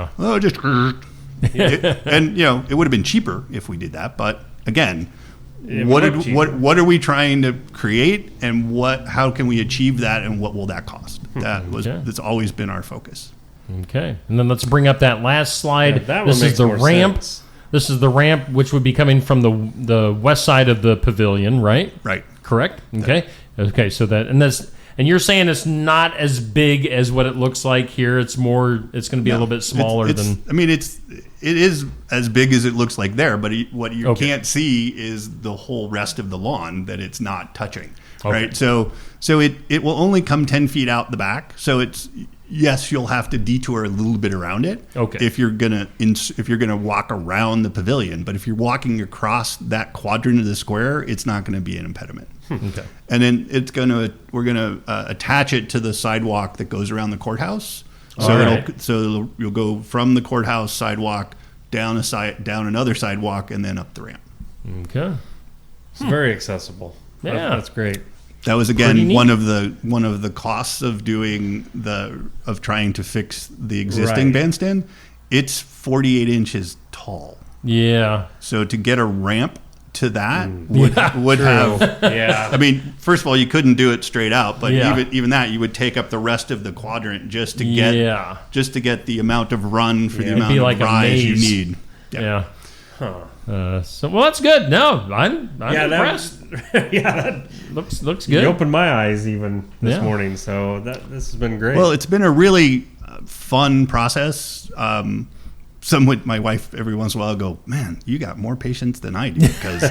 have been cheaper if we did that, but again, what are we trying to create, and how can we achieve that, and what will that cost? That's always been our focus. Okay, and then let's bring up that last slide. This is the ramp. Sense. This is the ramp, which would be coming from the west side of the pavilion, right? Right. Correct. Okay. Okay. So and you're saying it's not as big as what it looks like here. It's going to be a little bit smaller than. I mean, it is as big as it looks like there, but what you can't see is the whole rest of the lawn that it's not touching, right? So it will only come 10 feet out the back. So yes, you'll have to detour a little bit around it. Okay. If you're gonna walk around the pavilion, but if you're walking across that quadrant of the square, it's not going to be an impediment. Okay. And then we're gonna attach it to the sidewalk that goes around the courthouse. So you'll go from the courthouse sidewalk down another sidewalk and then up the ramp. Okay. It's very accessible. Yeah, that's great. That was again one of the costs of trying to fix the existing bandstand. It's 48 inches tall. Yeah. So to get a ramp to that would have. Yeah. I mean, first of all, you couldn't do it straight out, but even that, you would take up the rest of the quadrant just to get the amount of run for the amount of rise you need. Yeah. Huh. So that's good. No, I'm impressed. That looks good. You opened my eyes even this morning, so this has been great. Well, it's been a really fun process. My wife every once in a while go, man, you got more patience than I do, because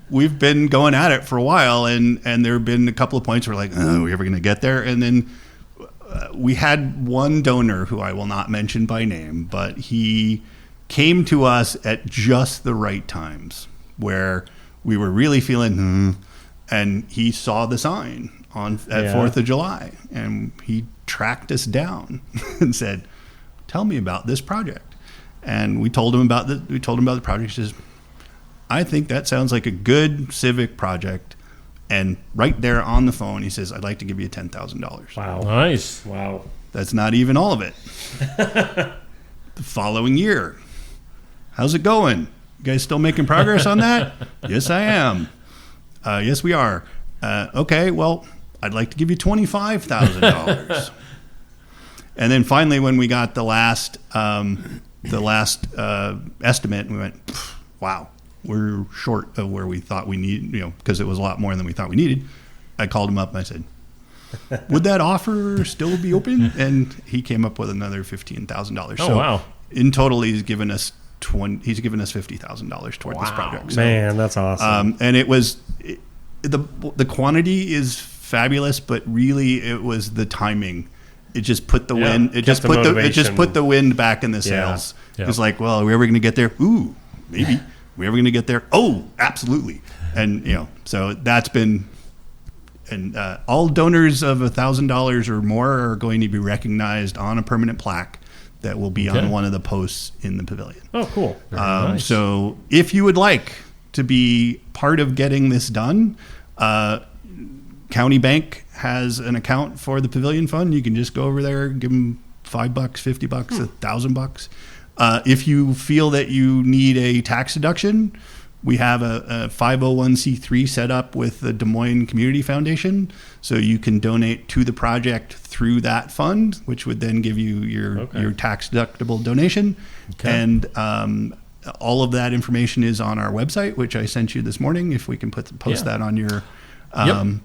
we've been going at it for a while, and there have been a couple of points where we're like, oh, are we ever going to get there? And then we had one donor who I will not mention by name, but he came to us at just the right times where we were really feeling, and he saw the sign at 4th of July. And he tracked us down and said, tell me about this project. And we told him about the project. He says, I think that sounds like a good civic project. And right there on the phone, he says, I'd like to give you $10,000. Wow. Nice. Wow. That's not even all of it. The following year, how's it going? You guys still making progress on that? Yes, I am. Yes, we are. Okay, well, I'd like to give you $25,000. And then finally, when we got the last estimate, we went, wow, we're short of where we thought we need, because it was a lot more than we thought we needed. I called him up and I said, would that offer still be open? And he came up with another $15,000. Oh, wow. In total, he's given us $50,000 toward this project. So, man, that's awesome. And it was the quantity is fabulous, but really it was the timing. It just put the wind. It just put the wind back in the sails. Yeah. It's like, well, are we ever going to get there? Ooh, maybe. Are we ever going to get there? Oh, absolutely. And so that's been. And all donors of $1,000 or more are going to be recognized on a permanent plaque that will be on one of the posts in the pavilion. Oh, cool. Nice. So if you would like to be part of getting this done, County Bank has an account for the Pavilion Fund. You can just go over there, give them $5, $50, $1,000. If you feel that you need a tax deduction, we have a 501c3 set up with the Des Moines Community Foundation, so you can donate to the project through that fund, which would then give you your tax deductible donation. Okay. And all of that information is on our website, which I sent you this morning. If we can post that on your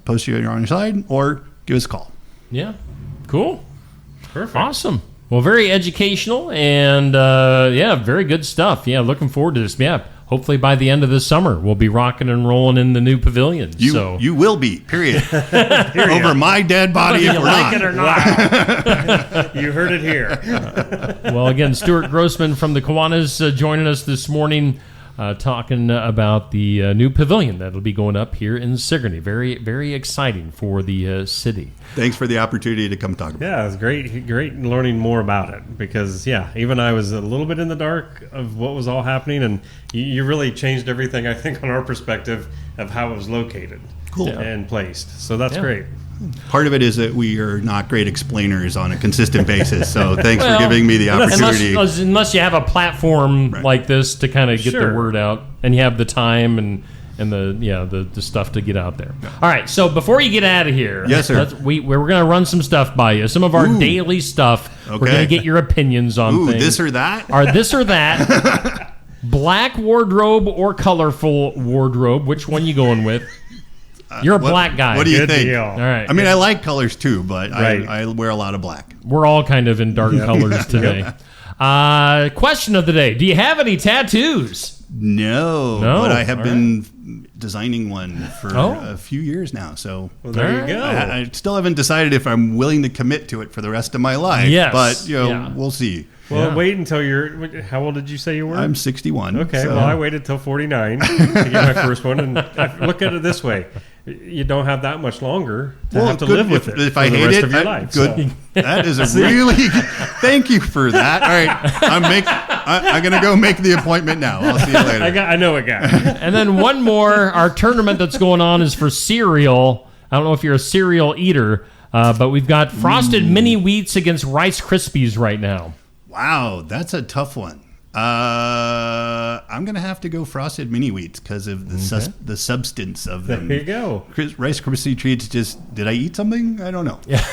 post you on your side, or give us a call. Yeah, cool, perfect, awesome. Well, very educational and very good stuff. Yeah, looking forward to this. Yeah. Hopefully by the end of the summer, we'll be rocking and rolling in the new pavilion. You will be, period. Over my dead body if we're like it or not. You heard it here. Well, again, Stuart Grossman from the Kiwanis joining us this morning, talking about the new pavilion that'll be going up here in Sigourney. Very, very exciting for the city. Thanks for the opportunity to come talk about it. Yeah, it was great learning more about it because, even I was a little bit in the dark of what was all happening, and you really changed everything, I think, on our perspective of how it was located and placed. So that's great. Part of it is that we are not great explainers on a consistent basis, so thanks for giving me the opportunity. Unless you have a platform like this to kind of get the word out, and you have the time and the stuff to get out there. All right, so before you get out of here, yes, sir. We're going to run some stuff by you. Some of our daily stuff. Okay. We're going to get your opinions on things. This or that? Or this or that. Black wardrobe or colorful wardrobe? Which one you going with? You're a black guy. What do you think? Deal. All right. I mean, I like colors too, but I wear a lot of black. We're all kind of in dark colors today. Question of the day. Do you have any tattoos? No, but I have been designing one for a few years now. So there you go. I still haven't decided if I'm willing to commit to it for the rest of my life. Yes. But we'll see. Well, wait until you're. How old did you say you were? I'm 61. Okay, well, I waited till 49 to get my first one, and I look at it this way: you don't have that much longer to have to live with it if I hate it. Life, good. So. That is a really. Thank you for that. All right, I'm gonna go make the appointment now. I'll see you later. I know a guy. And then one more. Our tournament that's going on is for cereal. I don't know if you're a cereal eater, but we've got Frosted Mini Wheats against Rice Krispies right now. Wow, that's a tough one. I'm going to have to go Frosted Mini Wheats because of the substance of them. There you go. Rice Krispie treats did I eat something? I don't know. Yeah.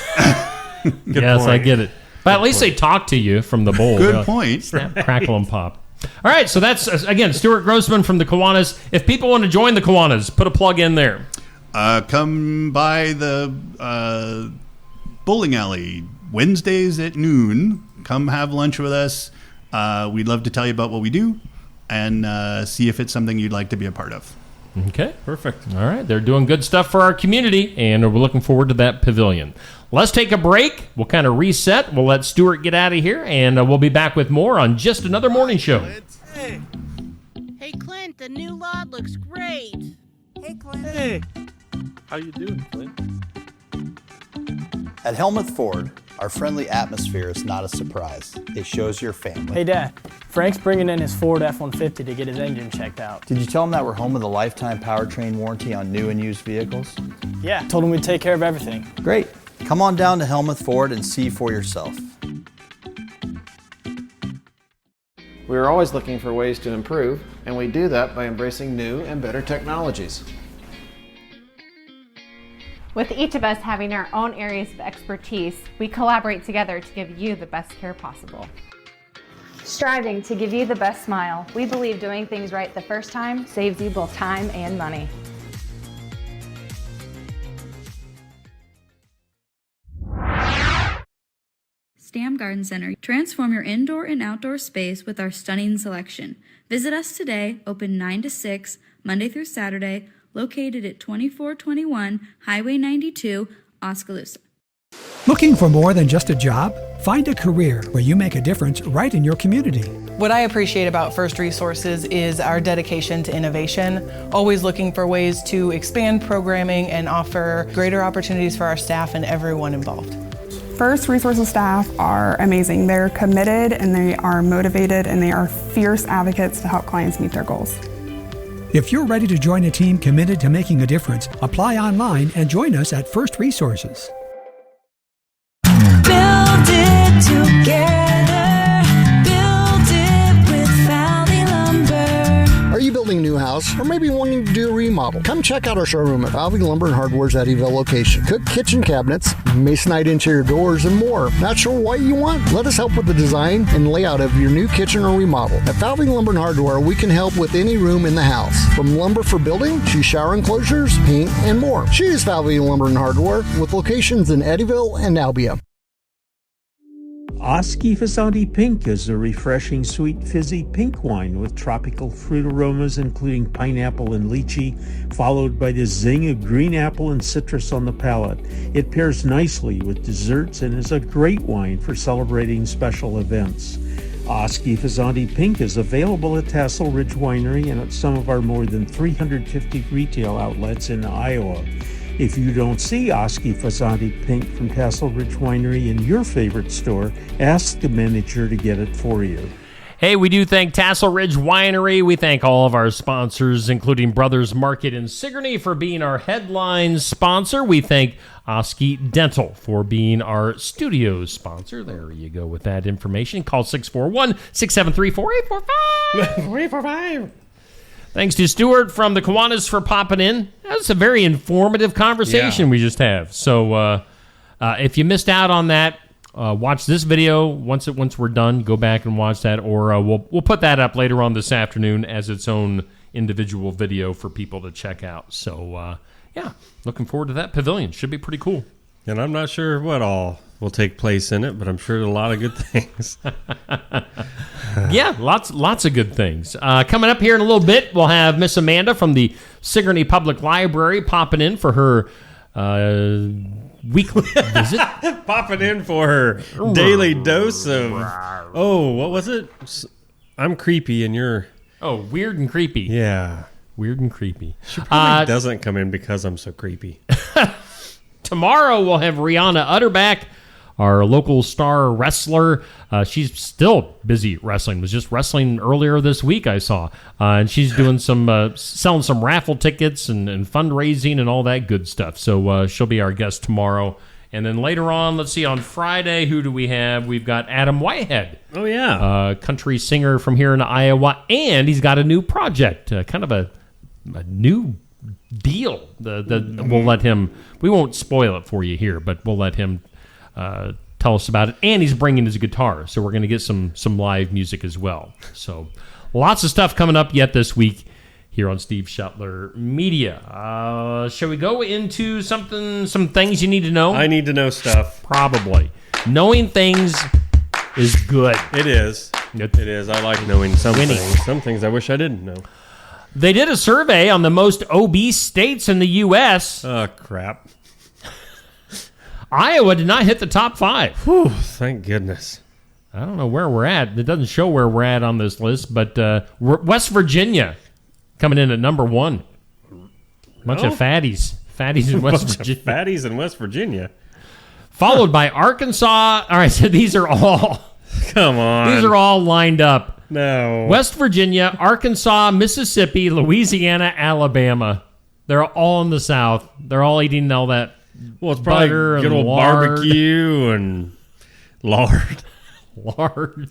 Yes, point. I get it. But at least they talk to you from the bowl. Good point. Snap, crackle, and pop. All right, so that's, again, Stuart Grossman from the Kiwanis. If people want to join the Kiwanis, put a plug in there. Come by the bowling alley Wednesdays at noon. Come have lunch with us. We'd love to tell you about what we do and see if it's something you'd like to be a part of. Okay, perfect. All right, they're doing good stuff for our community, and we're looking forward to that pavilion. Let's take a break. We'll kind of reset. We'll let Stuart get out of here, and we'll be back with more on Just Another Morning Show. Hey, Clint, the new lot looks great. Hey, Clint. Hey. How you doing, Clint? At Helmuth Ford, our friendly atmosphere is not a surprise. It shows your family. Hey, Dad. Frank's bringing in his Ford F-150 to get his engine checked out. Did you tell him that we're home with a lifetime powertrain warranty on new and used vehicles? Yeah, told him we'd take care of everything. Great. Come on down to Helmuth Ford and see for yourself. We are always looking for ways to improve, and we do that by embracing new and better technologies. With each of us having our own areas of expertise, we collaborate together to give you the best care possible. Striving to give you the best smile, we believe doing things right the first time saves you both time and money. Stam Garden Center. Transform your indoor and outdoor space with our stunning selection. Visit us today, open 9 to 6, Monday through Saturday, located at 2421 Highway 92, Oskaloosa. Looking for more than just a job? Find a career where you make a difference right in your community. What I appreciate about First Resources is our dedication to innovation, always looking for ways to expand programming and offer greater opportunities for our staff and everyone involved. First Resources staff are amazing. They're committed and they are motivated and they are fierce advocates to help clients meet their goals. If you're ready to join a team committed to making a difference, apply online and join us at First Resources. Build it together. Build it with Valley Lumber. Are you building a new house or maybe wanting to do a remodel? Come check out our showroom at Valley Lumber and Hardware's Eddyville location. Cook kitchen cabinets, masonite interior doors, and more. Not sure what you want? Let us help with the design and layout of your new kitchen or remodel. At Valley Lumber and Hardware, we can help with any room in the house. From lumber for building to shower enclosures, paint, and more. Choose Valley Lumber and Hardware with locations in Eddyville and Albia. Oski Fazanti Pink is a refreshing, sweet, fizzy pink wine with tropical fruit aromas including pineapple and lychee, followed by the zing of green apple and citrus on the palate. It pairs nicely with desserts and is a great wine for celebrating special events. Oski Fazanti Pink is available at Tassel Ridge Winery and at some of our more than 350 retail outlets in Iowa. If you don't see Oski Fazanti Pink from Tassel Ridge Winery in your favorite store, ask the manager to get it for you. Hey, we do thank Tassel Ridge Winery. We thank all of our sponsors, including Brothers Market in Sigourney, for being our headline sponsor. We thank Oski Dental for being our studio sponsor. There you go with that information. Call 641-673-4845. 4845. Thanks to Stuart from the Kiwanis for popping in. That's a very informative conversation we just have. So if you missed out on that, watch this video. Once we're done, go back and watch that, or we'll put that up later on this afternoon as its own individual video for people to check out. So looking forward to that pavilion. Should be pretty cool. And I'm not sure what all will take place in it, but I'm sure a lot of good things. Yeah, lots of good things. Coming up here in a little bit, we'll have Miss Amanda from the Sigourney Public Library popping in for her weekly visit. Popping in for her daily dose of, what was it? I'm creepy and you're... Oh, weird and creepy. Yeah. Weird and creepy. She probably doesn't come in because I'm so creepy. Tomorrow we'll have Rihanna Utterback, our local star wrestler. She's still busy wrestling. Was just wrestling earlier this week, I saw. And she's doing some selling some raffle tickets and fundraising and all that good stuff. So she'll be our guest tomorrow. And then later on, let's see, on Friday, who do we have? We've got Adam Whitehead. Oh, yeah. Country singer from here in Iowa. And he's got a new project, kind of a new deal. We'll let him, we won't spoil it for you here, but we'll let him tell us about it. And he's bringing his guitar, so we're going to get some live music as well. So lots of stuff coming up yet this week here on Steve Shuttler Media. Shall we go into some things you need to know? I need to know stuff. Probably. Knowing things is good. It is. It is. I like knowing some things. Some things I wish I didn't know. They did a survey on the most obese states in the U.S. Oh, crap. Iowa did not hit the top 5. Whew, thank goodness. I don't know where we're at. It doesn't show where we're at on this list, but West Virginia coming in at number 1. Bunch of fatties. Fatties in West Virginia. Fatties in West Virginia. followed by Arkansas. All right, so these are all. Come on. These are all lined up. No. West Virginia, Arkansas, Mississippi, Louisiana, Alabama. They're all in the South. They're all eating all that it's probably butter good and old lard. barbecue and lard. Lard.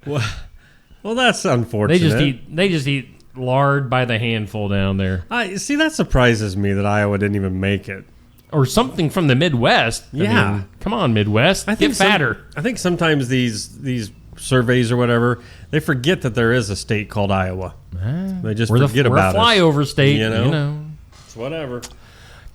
Well, that's unfortunate. They just eat lard by the handful down there. See, that surprises me that Iowa didn't even make it. Or something from the Midwest. Yeah. I mean, come on, Midwest. Get fatter. I think sometimes these surveys or whatever, they forget that there is a state called Iowa. They just forget about it. We're a flyover state, you know? It's whatever.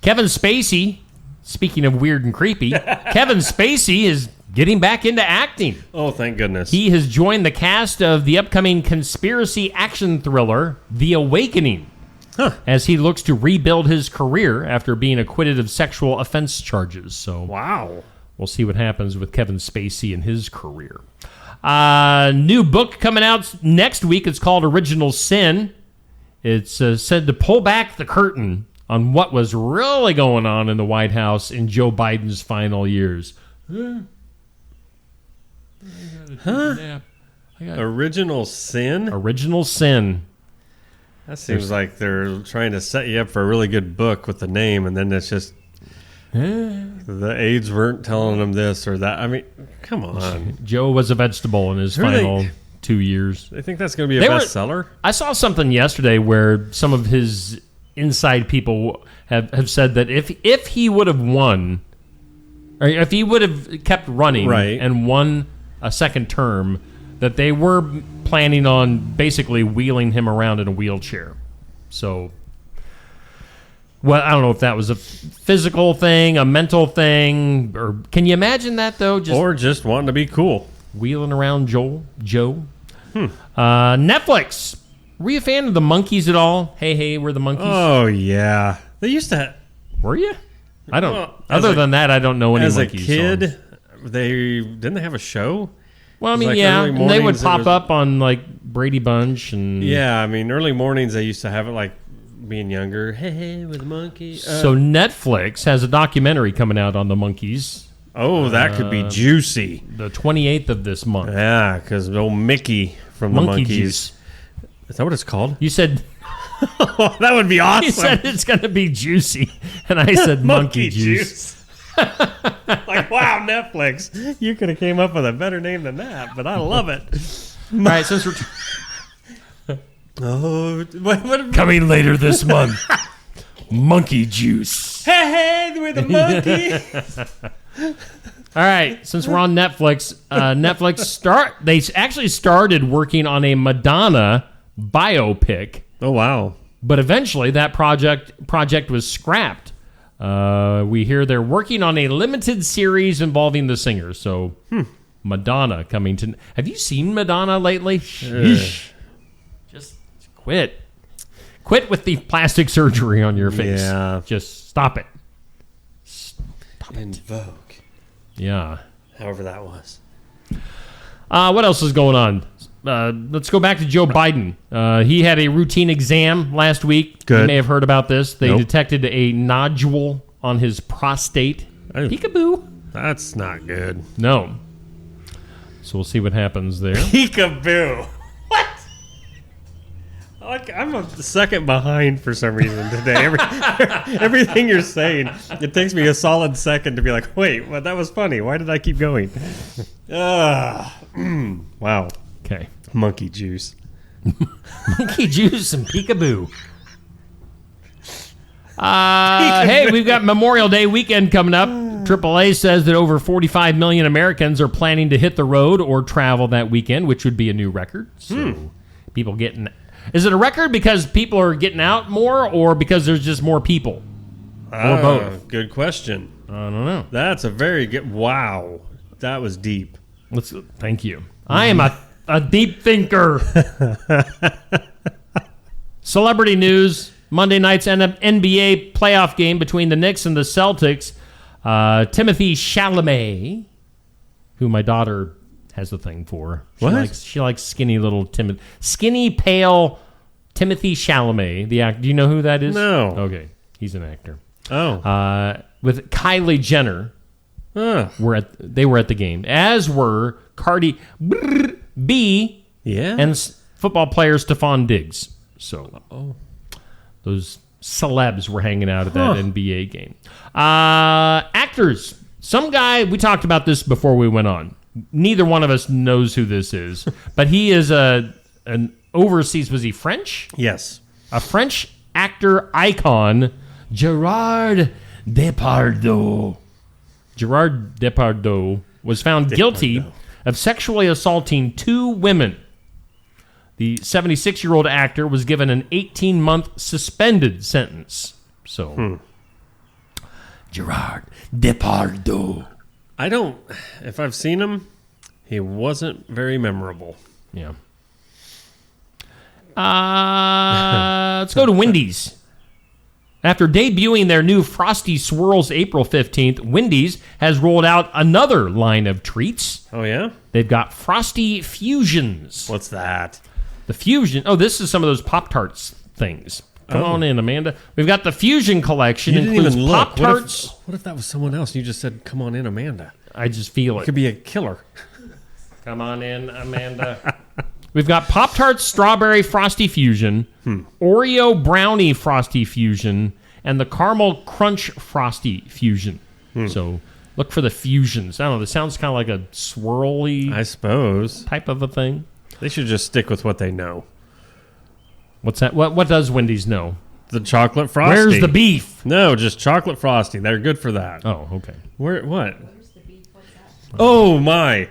Kevin Spacey, speaking of weird and creepy, Kevin Spacey is getting back into acting. Oh, thank goodness. He has joined the cast of the upcoming conspiracy action thriller, The Awakening, as he looks to rebuild his career after being acquitted of sexual offense charges. So, wow. We'll see what happens with Kevin Spacey and his career. New book coming out next week. It's called Original Sin. It's said to pull back the curtain on what was really going on in the White House in Joe Biden's final years. Original Sin? Original Sin. That seems like they're trying to set you up for a really good book with the name, and then it's just the aides weren't telling them this or that. I mean, come on. Joe was a vegetable in his final 2 years. They think that's going to be a bestseller? I saw something yesterday where some of his inside people have said that if he would have won, or if he would have kept running and won a second term, that they were planning on basically wheeling him around in a wheelchair. So, well, I don't know if that was a physical thing, a mental thing, or can you imagine that though? Or just wanting to be cool. Wheeling around Joe. Netflix. Were you a fan of the Monkees at all? Hey, we're the Monkees. Oh, yeah. They used to... Were you? I don't... other than that, I don't know any Monkees songs. As a kid, songs. Didn't they have a show? Well, I mean, yeah, and they would pop up on, like, Brady Bunch and... Yeah, I mean, early mornings, they used to have it, like, being younger. Hey, with the Monkees. So Netflix has a documentary coming out on the Monkees. Oh, that could be juicy. The 28th of this month. Yeah, because old Mickey from the Monkey Monkees. Juice. Is that what it's called? You said... that would be awesome. You said it's going to be juicy, and I said monkey juice. Like, wow, Netflix. You could have came up with a better name than that, but I love it. All right, since we're... Coming later this month. Monkey juice. Hey, we're the Monkees. All right, since we're on Netflix, they actually started working on a Madonna biopic. Oh, wow. But eventually that project was scrapped. We hear they're working on a limited series involving the singer. So Madonna coming to... Have you seen Madonna lately? Just quit. Quit with the plastic surgery on your face. Yeah. Just stop it. In Vogue. Yeah. However that was. What else is going on? Let's go back to Joe Biden. He had a routine exam last week. Good. You may have heard about this. They Nope. detected a nodule on his prostate. Peekaboo. That's not good. No. So we'll see what happens there. Peekaboo. What? I'm a second behind for some reason today. Everything you're saying, it takes me a solid second to be like, wait, well, that was funny. Why did I keep going? Wow. Okay. Monkey juice. Monkey juice and peekaboo. Hey, we've got Memorial Day weekend coming up. AAA says that over 45 million Americans are planning to hit the road or travel that weekend, which would be a new record. So people getting... Is it a record because people are getting out more or because there's just more people? Or both? Good question. I don't know. That's a very good... Wow. That was deep. Thank you. I am a deep thinker. Celebrity news. Monday night's NBA playoff game between the Knicks and the Celtics. Timothy Chalamet, who my daughter has a thing for. She likes skinny little skinny, pale Timothy Chalamet, the actor. Do you know who that is? No. Okay. He's an actor. Oh. With Kylie Jenner. They were at the game, as were Cardi B and football player Stephon Diggs. So those celebs were hanging out at that NBA game. Actors. Some guy, we talked about this before we went on. Neither one of us knows who this is, but he is an overseas, was he French? Yes. A French actor icon, Gerard Depardieu. Gerard Depardieu was found guilty of sexually assaulting 2 women. The 76-year-old actor was given an 18-month suspended sentence. So, Gerard Depardieu. If I've seen him, he wasn't very memorable. Yeah. Let's go to Wendy's. After debuting their new Frosty Swirls April 15th, Wendy's has rolled out another line of treats. Oh, yeah? They've got Frosty Fusions. What's that? The Fusion. Oh, this is some of those Pop-Tarts things. Come on in, Amanda. We've got the Fusion collection. You didn't includes even look. Pop-Tarts. What if that was someone else? You just said, come on in, Amanda. I just feel it. It could be a killer. Come on in, Amanda. We've got Pop-Tarts Strawberry Frosty Fusion, Oreo Brownie Frosty Fusion, and the Caramel Crunch Frosty Fusion. So look for the fusions. I don't know. This sounds kind of like a swirly, I suppose, type of a thing. They should just stick with what they know. What's that? What does Wendy's know? The chocolate frosty. Where's the beef? No, just chocolate frosty. They're good for that. Oh, okay. What? Where's the beef? What's that? Oh my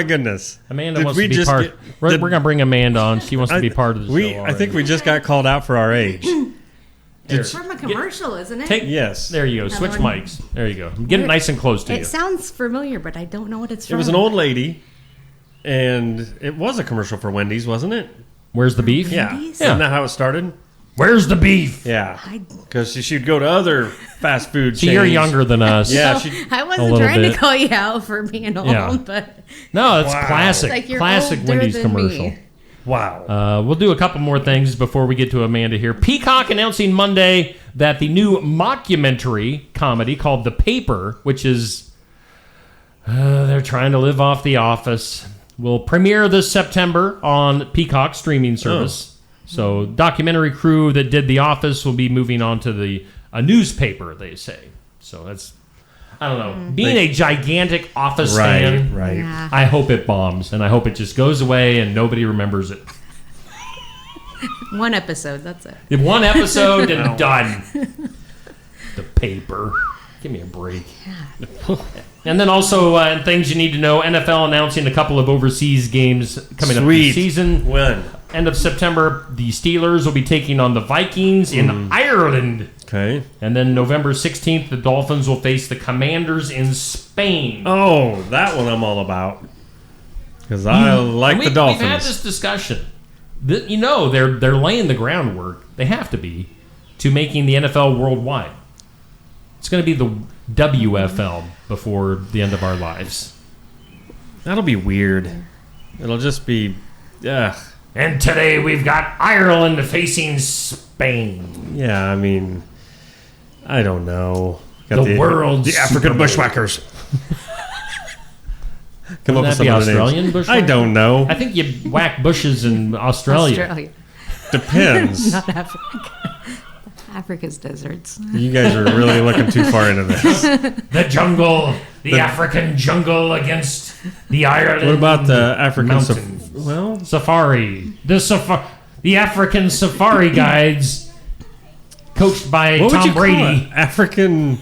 goodness. Amanda wants to be part. We're going to bring Amanda on. She wants to be part of the show. I think we just got called out for our age. It's from a commercial, isn't it? Yes. There you go. Switch mics. There you go. Get it nice and close to you. It sounds familiar, but I don't know what it's from. It was an old lady, and it was a commercial for Wendy's, wasn't it? Where's the beef? Yeah. Isn't that how it started? Where's the beef? Yeah. Because she'd go to other fast food chains. See, you're younger than us. Yeah. I wasn't trying to call you out for being old, but... No, it's classic. Like you're classic older Wendy's than commercial. me. Wow. We'll do a couple more things before we get to Amanda here. Peacock announcing Monday that the new mockumentary comedy called The Paper, which is... they're trying to live off The Office, will premiere this September on Peacock streaming service. So, documentary crew that did The Office will be moving on to a newspaper, they say. So that's, I don't know. Being a gigantic Office fan, Yeah. I hope it bombs, and I hope it just goes away and nobody remembers it. One episode, that's it. One episode and done. The Paper. Give me a break. And then also, things you need to know, NFL announcing a couple of overseas games coming up this season. When? End of September, the Steelers will be taking on the Vikings in Ireland. Okay. And then November 16th, the Dolphins will face the Commanders in Spain. Oh, that one I'm all about. Because I like the Dolphins. We've had this discussion. They're laying the groundwork. They have to be to making the NFL worldwide. It's going to be the WFL before the end of our lives. That'll be weird. It'll just be... And today we've got Ireland facing Spain. Yeah, I mean... I don't know. Got the African bushwhackers. Come up with some Australian names. bushwhackers? I don't know. I think you whack bushes in Australia. Depends. Not Africa. Africa's deserts. You guys are really looking too far into this. The jungle, the African jungle against the Ireland. What about the African safari? The African safari guides, coached by what would Tom you call Brady. it? African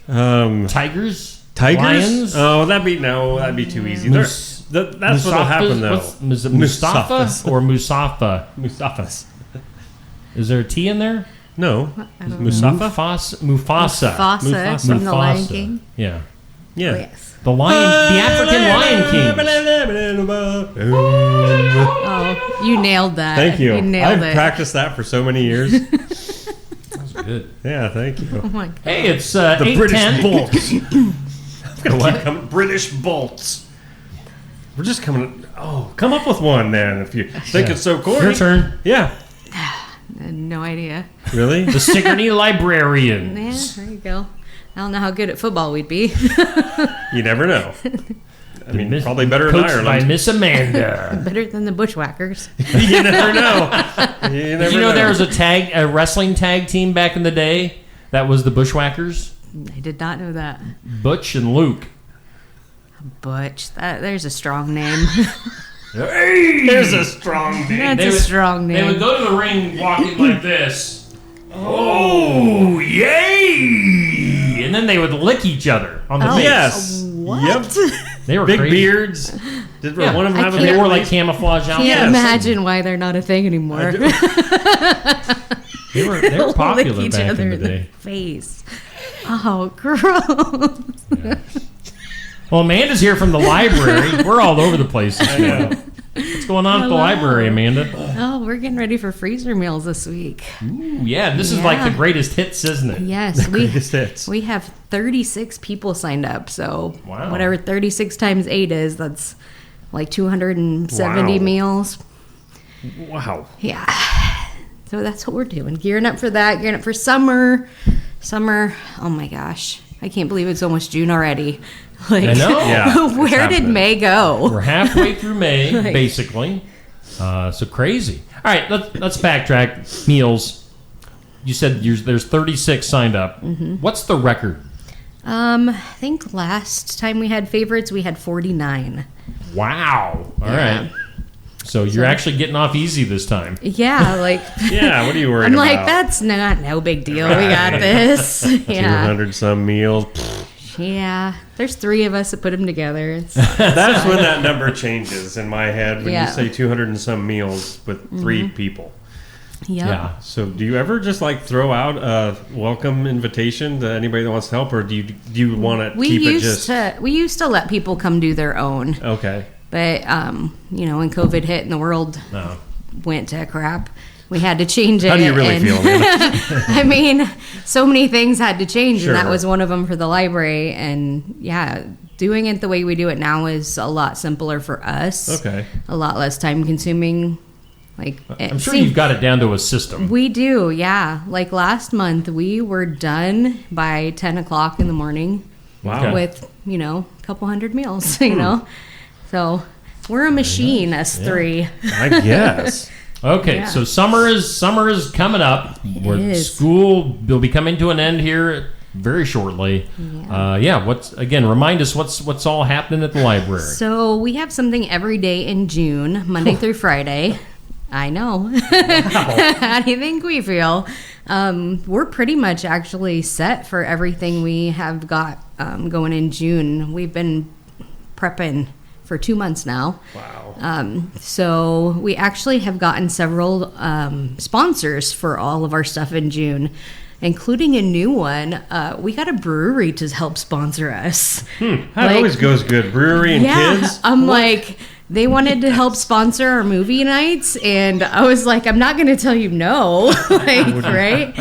tigers. Tigers? Lions? Oh, that'd be too easy. That's what'll happen though. Is it Mustafa or Musafa? Mustafas. Is there a T in there? No. Musafa? Mufasa from The Lion King. Yeah. Yeah. Oh, yes. The African Lion King. Oh, you nailed that. Thank you. You nailed I've it. practiced that for so many years. That's good. Yeah, thank you. Oh my God. Hey, it's the 8:10. British bolts. British bolts. We're just coming. Come up with one then. If you think it's so corny. Your turn. Yeah. No idea. Really? The Sigourney Librarians. Yeah, there you go. I don't know how good at football we'd be. You never know. I mean, probably better in Ireland. By Miss Amanda. Better than the Bushwhackers. You never know. Did you know there was a wrestling tag team back in the day that was the Bushwhackers? I did not know that. Butch and Luke. Butch. There's a strong name. Hey! There's a strong name. That's a strong name. They would go to the ring walking like this. Oh, yay! And then they would lick each other on the face. Yes. What? Yep. They were big crazy. beards. Did one of them have a They beard? wore like camouflage outfits. Can't imagine why they're not a thing anymore. They were popular Lick each back other in the day. Face. Oh, gross. Well, Amanda's here from the library. We're all over the place. I know. What's going on at the library, Amanda? Oh, we're getting ready for freezer meals this week. Ooh, yeah, this is like the greatest hits, isn't it? Yes, greatest hits. We have 36 people signed up, so Wow. whatever 36 times 8 is, that's like 270 meals. Wow. Yeah. So that's what we're doing. Gearing up for that, gearing up for summer. Summer, oh my gosh. I can't believe it's almost June already. Like, I know. Yeah, where did May go? We're halfway through May, basically. So crazy. All right, let's backtrack. Meals. You said there's 36 signed up. Mm-hmm. What's the record? I think last time we had favorites, we had 49. Wow. All right. So you're actually getting off easy this time. Yeah, like Yeah, what are you worried I'm about? like, that's no big deal. We got this. Yeah. 200 some meals. Yeah. There's 3 of us that put them together. That's when that number changes in my head when Yeah. you say 200 and some meals with 3 people. Yep. Yeah. So do you ever just like throw out a welcome invitation to anybody that wants to help, or do you want to keep it just? We used to let people come do their own. Okay. But when COVID hit and the world went to crap, we had to change it. How do you really feel, Amanda? I mean, so many things had to change, Sure. and that was one of them for the library. And yeah, doing it the way we do it now is a lot simpler for us. Okay. A lot less time consuming. Like, I'm sure you've got it down to a system. We do, yeah. Like last month, we were done by 10 o'clock in the morning. Wow. With, a couple hundred meals, So we're a machine, us 3. I guess. Okay, Yeah. so summer is coming up. School will be coming to an end here very shortly. Remind us what's all happening at the library. So we have something every day in June, Monday through Friday. I know. How do you think we feel? We're pretty much actually set for everything we have got going in June. We've been prepping for 2 months now. Wow. So we actually have gotten several sponsors for all of our stuff in June, including a new one. We got a brewery to help sponsor us. That always goes good. Brewery and kids? I'm like, they wanted to help sponsor our movie nights, and I was like, I'm not going to tell you no. Right?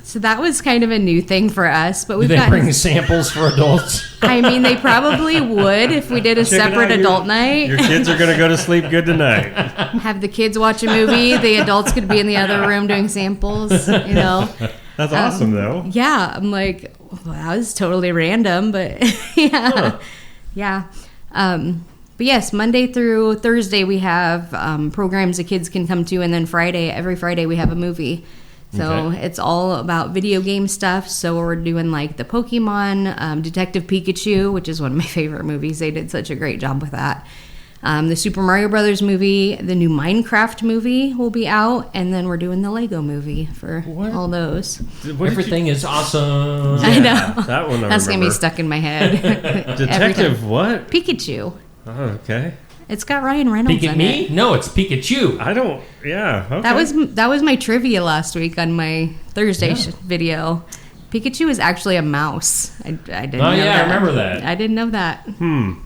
So that was kind of a new thing for us. But we've Do they got bring samples for adults? I mean, they probably would if we did a separate adult night. Your kids are going to go to sleep good tonight. Have the kids watch a movie. The adults could be in the other room doing samples, That's awesome, though. Yeah, I'm like, well, that was totally random, but yeah. But yes, Monday through Thursday we have programs the kids can come to, and then every Friday we have a movie. So it's all about video game stuff. So we're doing like the Pokemon, Detective Pikachu, which is one of my favorite movies. They did such a great job with that. The Super Mario Brothers movie, the new Minecraft movie will be out, and then we're doing the Lego movie for all those. Everything is awesome. I know. That one I That's going to be remember. stuck in my head. Detective what? Pikachu. Oh, okay. It's got Ryan Reynolds in Me? it. No, it's Pikachu. I don't. Yeah. Okay. That was my trivia last week on my Thursday video. Pikachu is actually a mouse. I didn't know that. I remember that. I didn't know that.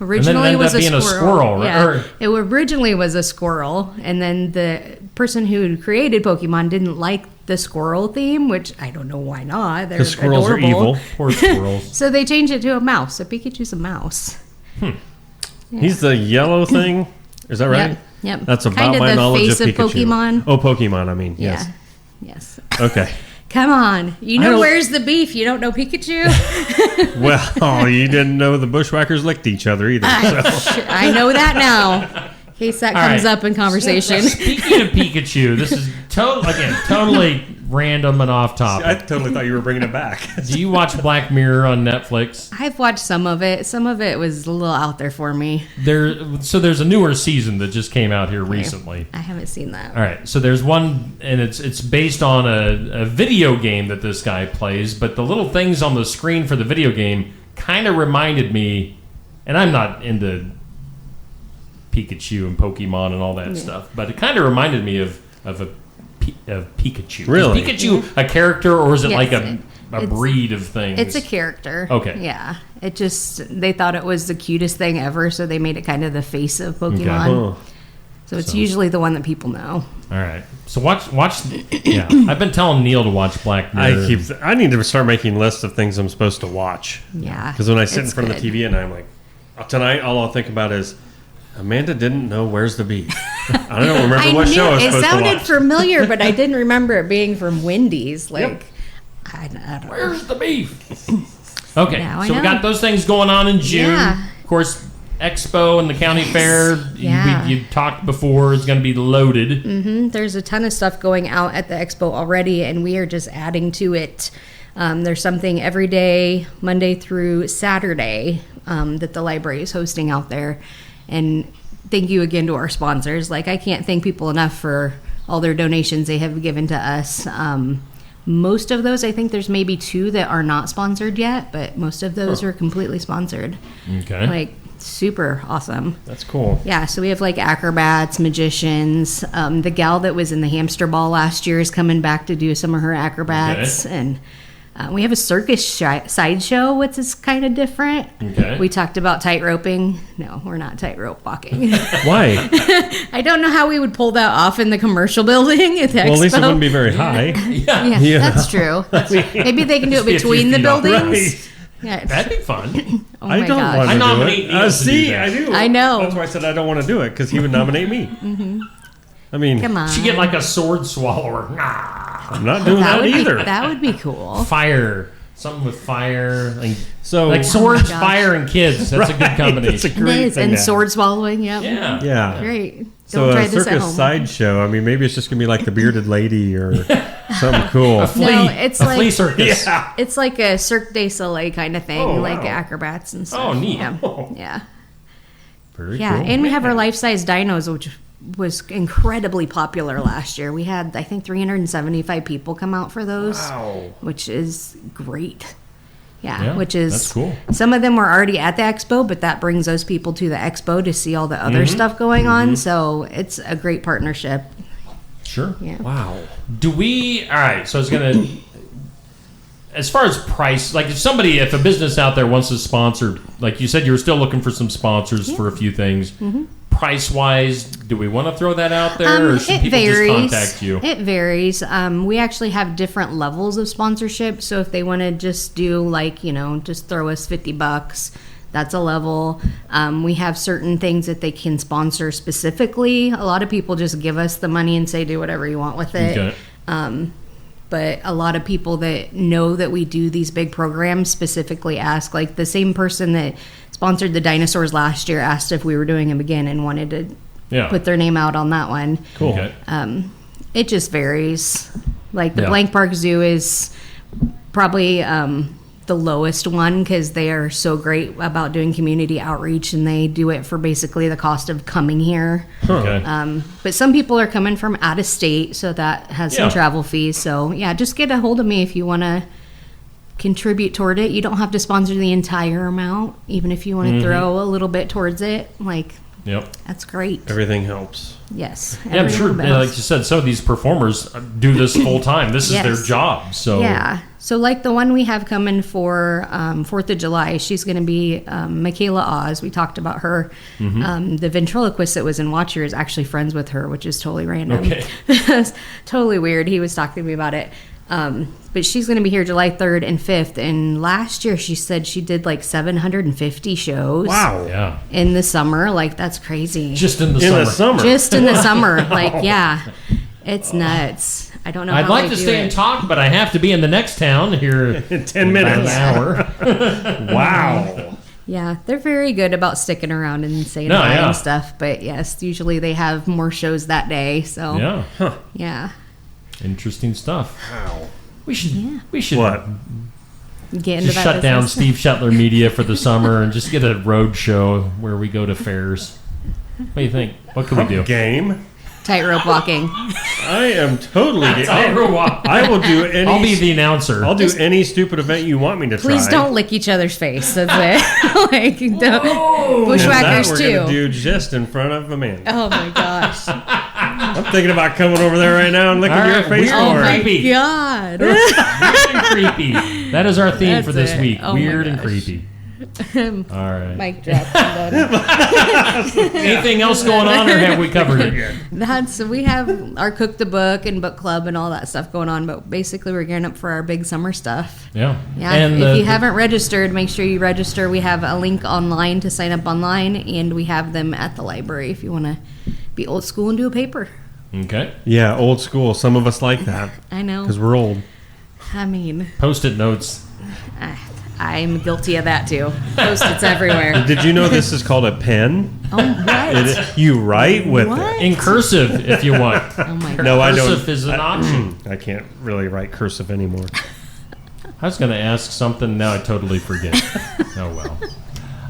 Originally it was being a squirrel, right? Yeah. It originally was a squirrel, and then the person who created Pokemon didn't like the squirrel theme, which I don't know why not. They're squirrels adorable. are evil. Poor squirrels. So they changed it to a mouse. So Pikachu's a mouse. Yeah. He's the yellow thing. Is that right? Yep. That's about Kind of my the knowledge face of of Pikachu. Pokemon. Oh, Pokemon. I mean, yes. Yes. Okay. Come on. You know where's the beef? You don't know Pikachu? Well, you didn't know the bushwhackers licked each other either. So. I know that now. In case that comes up in conversation. Speaking of Pikachu, this is totally random and off topic. I totally thought you were bringing it back. Do you watch Black Mirror on Netflix? I've watched some of it. Some of it was a little out there for me. There's a newer season that just came out here recently. I haven't seen that. All right, so there's one, and it's based on a video game that this guy plays, but the little things on the screen for the video game kind of reminded me, and I'm not into Pikachu and Pokemon and all that stuff, but it kind of reminded me of Pikachu. Really? Is Pikachu a character, or is it like a breed of things? It's a character. Okay. Yeah. They thought it was the cutest thing ever, so they made it kind of the face of Pokemon. Okay. So it's usually the one that people know. All right. So watch. Yeah. I've been telling Neil to watch Black Mirror. I need to start making lists of things I'm supposed to watch. Yeah. Because when I sit in front of the TV and I'm like, tonight all I'll think about is, Amanda didn't know Where's the Beef. I don't remember what show I was supposed to watch. It sounded familiar, but I didn't remember it being from Wendy's. Like, I don't know. Where's the beef? Okay, Now I so we know. got those things going on in June. Yeah. Of course, Expo and the county fair, you talked before, is going to be loaded. Mm-hmm. There's a ton of stuff going out at the expo already, and we are just adding to it. There's something every day, Monday through Saturday, that the library is hosting out there. And thank you again to our sponsors. Like, I can't thank people enough for all their donations they have given to us. Most of those, I think there's maybe 2 that are not sponsored yet, but most of those are completely sponsored. Okay. Like, super awesome. That's cool. Yeah, so we have like acrobats, magicians. The gal that was in the hamster ball last year is coming back to do some of her acrobats. Okay. And we have a circus sideshow, which is kind of different. Okay. We talked about tight roping. No, we're not tightrope walking. Why? I don't know how we would pull that off in the commercial building at the Well, at least it expo. wouldn't be very high. Yeah, that's true. Maybe they can do it between the buildings. Right. Yeah. That'd be fun. Oh I my don't gosh. want to I do nominate it. Neil to See, do that. I do. I know. That's why I said I don't want to do it, because he would nominate me. Mm-hmm. I mean, Come on. She get like a sword swallower. I'm not doing that would either. That would be cool. Fire. Something with fire. Like So, swords, gosh. fire, and kids. That's a good combination. That's a It great is. thing And to have. sword swallowing, yep. Yeah. Yeah. Great. So Don't try a this at circus home. sideshow. I mean, maybe it's just gonna be like the bearded lady or something cool. No, it's a like flea circus. Yeah. it's like a Cirque du Soleil kind of thing, Oh, like wow. acrobats and stuff. Oh, neat. Yeah, yeah. Very Yeah, cool. and we have our life-size dinos, which was incredibly popular last year. We had, I think, 375 people come out for those, Wow. which is great. Yeah, which is that's cool. Some of them were already at the expo, but that brings those people to the expo to see all the other Mm-hmm. stuff going on. So it's a great partnership. Sure. Yeah. Wow. Do we? All right. So it's gonna. As far as price, like if a business out there wants to sponsor, like you said, you were still looking for some sponsors for a few things. Mm-hmm. Price wise, do we want to throw that out there, or should It people varies. just contact you? It varies. We actually have different levels of sponsorship. So if they want to just do just throw us $50, that's a level. We have certain things that they can sponsor specifically. A lot of people just give us the money and say, do whatever you want with it. Okay. But a lot of people that know that we do these big programs specifically ask, like the same person that sponsored the dinosaurs last year asked if we were doing them again and wanted to put their name out on that one. Cool. Okay. It just varies. Like the Yeah. Blank Park Zoo is probably the lowest one because they are so great about doing community outreach, and they do it for basically the cost of coming here. Okay. But some people are coming from out of state, so that has some Yeah. travel fees. So yeah, just get a hold of me if you want to contribute toward it. You don't have to sponsor the entire amount, even if you want to throw a little bit towards it. Like, Yep. that's great. Everything helps. Yes. Yeah, I'm every sure. little bit Like helps. you said, some of these performers do this full time. This is Yes. their job. So Yeah. So like the one we have coming for 4th of July, she's going to be Michaela Oz. We talked about her. The ventriloquist that was in Watch Your is actually friends with her, which is totally random. Okay. It's totally weird. He was talking to me about it. But she's going to be here July 3rd and 5th. And last year she said she did like 750 shows. Wow. Yeah. In the summer. Like, that's crazy. Just in the In summer. the summer. Just in the summer. Like, yeah. It's nuts. I don't know. I'd how like they to do stay it. and talk, but I have to be in the next town here in 10 minutes. About an hour. Wow. Yeah, they're very good about sticking around and saying hi and stuff. But yes, usually they have more shows that day. So yeah, yeah, interesting stuff. Wow. We should what? Get into just that shut down business. Steve Shetler Media for the summer and just get a road show where we go to fairs. What do you think? What can we do? Game. Tightrope walking. I am totally. I will do any. I'll be the announcer. I'll do any stupid event you want me to try. Please don't lick each other's face. That's it. Like bushwhackers that we're too. Gonna do just in front of Amanda. Oh my gosh. I'm thinking about coming over there right now and licking your face. Oh my creepy. god. Weird and creepy. That is our theme for this That's it. week. Oh my Weird and gosh. creepy. All right. Mic drop. Anything else going on, or have we covered it? We have our cook the book and book club and all that stuff going on, but basically we're gearing up for our big summer stuff. Yeah. And if you haven't registered, make sure you register. We have a link online to sign up online, and we have them at the library if you want to be old school and do a paper. Okay. Yeah, old school. Some of us like that. I know. Because we're old. I mean, Post-it notes. I'm guilty of that too. Post-its everywhere. Did you know this is called a pen? Oh, what? You write with it. In cursive, if you want. Oh my god. No, I don't. Cursive is an option. I can't really write cursive anymore. I was going to ask something, now I totally forget. Oh,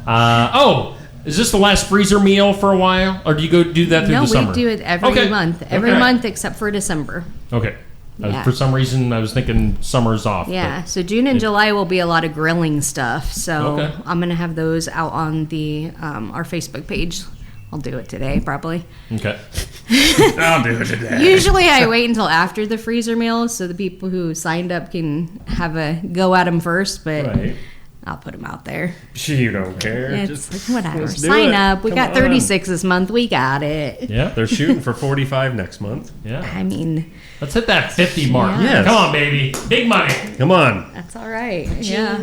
well. Is this the last freezer meal for a while? Or do you go do that through the summer? No, we do it every month. Every month except for December. Okay. Yeah. For some reason, I was thinking summer's off. Yeah, so June and July will be a lot of grilling stuff. So Okay. I'm going to have those out on the our Facebook page. I'll do it today, probably. Okay. I'll do it today. Usually I wait until after the freezer meal so the people who signed up can have a go at them first, but Right. I'll put them out there. You don't care. It's Just like, whatever. let's do Sign it. up. We Come got on. 36 this month. We got it. Yeah. They're shooting for 45 next month. Yeah. I mean, Let's hit that 50 mark. Yeah. Yes. Come on, baby. Big money. Come on. that's all right. Yeah.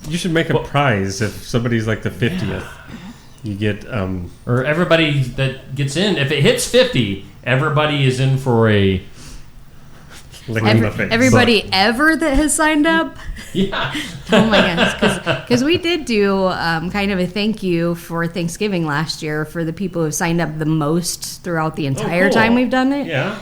You should make a prize if somebody's like the 50th. You get Or everybody that gets in, if it hits 50, everybody is in for a... licking the face. Everybody ever that has signed up? Yeah. Oh my gosh. Because we did do kind of a thank you for Thanksgiving last year for the people who signed up the most throughout the entire cool. time we've done it. Yeah.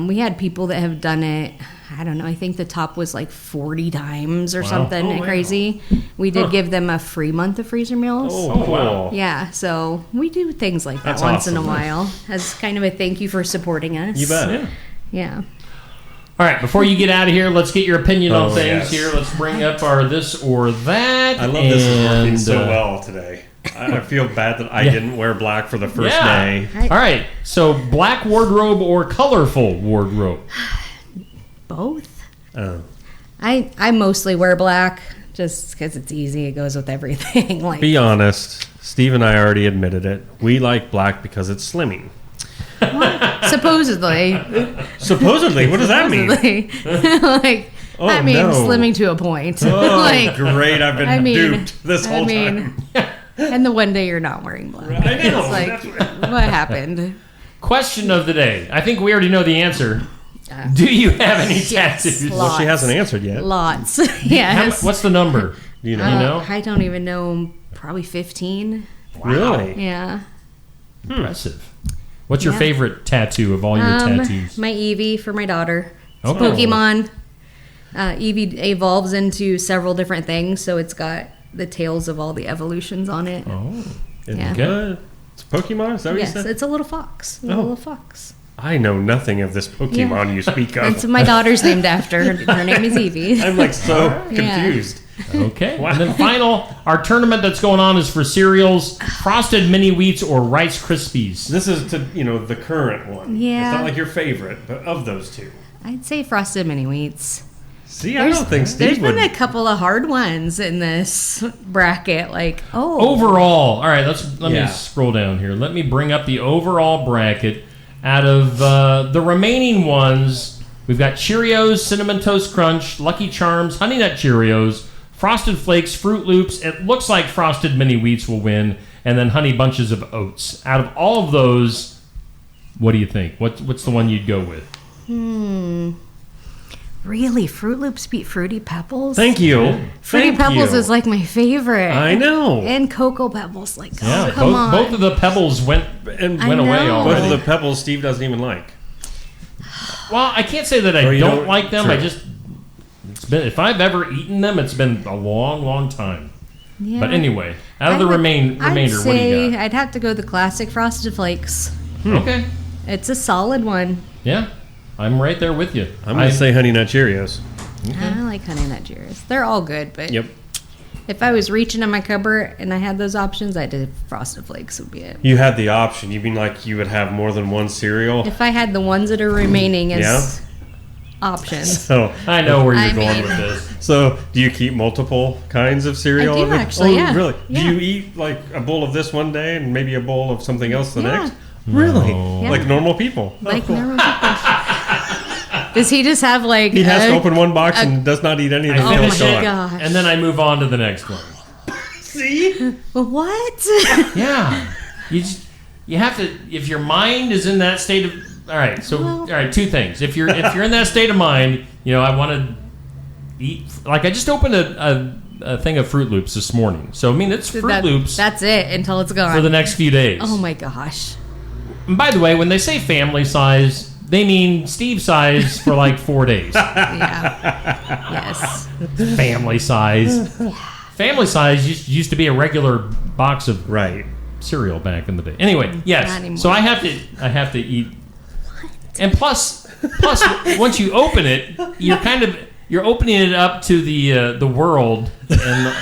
We had people that have done it, I don't know, I think the top was like 40 times or Wow. something Oh, wow. crazy. We did give them a free month of freezer meals. Oh, wow. Yeah, so we do things like that That's once in a awesome. while as kind of a thank you for supporting us. You bet. Yeah. Yeah. All right, before you get out of here, let's get your opinion on Oh, things yes. here. Let's bring up our this or that. I love this is working so and, well today. I feel bad that I didn't wear black for the first Yeah. day. All right, so black wardrobe or colorful wardrobe? Both. Oh. I mostly wear black just because it's easy. It goes with everything. Like, Be honest. Steve and I already admitted it. We like black because it's slimming. supposedly. Supposedly? What does that mean? Like, Oh, I mean, no. slimming to a point. Oh, like, great. I've been duped this whole time. And the one day you're not wearing black. I know, It's like, what happened? Question of the day. I think we already know the answer. Do you have any Yes, tattoos? Well, she hasn't answered yet. Lots. Yes. What's the number? Do you know? I don't even know. Probably 15. Really? Yeah. Impressive. What's your Yeah. favorite tattoo of all your tattoos? My Eevee for my daughter. It's Okay. Pokemon. Eevee evolves into several different things, so it's got the tails of all the evolutions on it. Oh. Yeah. Good. It's Pokemon? Is that what Yes, you said? it's a little fox. A little fox. I know nothing of this Pokemon you speak of. That's my daughter's named after. Her name is Eevee. I'm like so Yeah. confused. Okay. Wow. And then our tournament that's going on is for cereals, Frosted Mini Wheats or Rice Krispies. This is to, the current one. Yeah. It's not like your favorite, but of those two. I'd say Frosted Mini Wheats. See, I don't think There's Steve would. been a couple of hard ones in this bracket. Like, Overall, all right, let Yeah. me scroll down here. Let me bring up the overall bracket. Out of the remaining ones, we've got Cheerios, Cinnamon Toast Crunch, Lucky Charms, Honey Nut Cheerios, Frosted Flakes, Fruit Loops. It looks like Frosted Mini Wheats will win, and then Honey Bunches of Oats. Out of all of those, what do you think? What's the one you'd go with? Really, Fruit Loops beat Fruity Pebbles? Thank you. Fruity Pebbles is like my favorite. I know. And Cocoa Pebbles, like, Yeah, come on. both of the Pebbles went away already. Both of the Pebbles Steve doesn't even like. Well, I can't say that I don't like them. True. I just, if I've ever eaten them, it's been a long, long time. Yeah. But anyway, out of the remainder, I'd what do say you got? I'd have to go the classic Frosted Flakes. Okay. It's a solid one. Yeah, I'm right there with you. I'm going to say Honey Nut Cheerios. I like Honey Nut Cheerios. They're all good, but Yep. if I was reaching in my cupboard and I had those options, I did Frosted Flakes would be it. You had the option. You mean like you would have more than one cereal? If I had the ones that are remaining as options. So I know where you're I going mean- with this. So do you keep multiple kinds of cereal? I do, actually, yeah. Really? Yeah. Do you eat like a bowl of this one day and maybe a bowl of something else the Yeah. next? Really? Yeah. Like normal people? Like normal people. Does he just have like... He has to open one box and does not eat any of the I finish it, gosh. and then I move on to the next one. See? Well, what? Yeah, you have to. If your mind is in that state of, all right. So all right, two things. If you're in that state of mind, I want to eat. Like I just opened a thing of Fruit Loops this morning. So I mean, it's Fruit Loops. That's it until it's gone. For the next few days. Oh my gosh. And by the way, when they say family size, they mean Steve size for like 4 days. Yes. Family size. Family size used to be a regular box of cereal back in the day. Anyway, Not yes. anymore. So I have to eat. And plus, once you open it, you're opening it up to the world and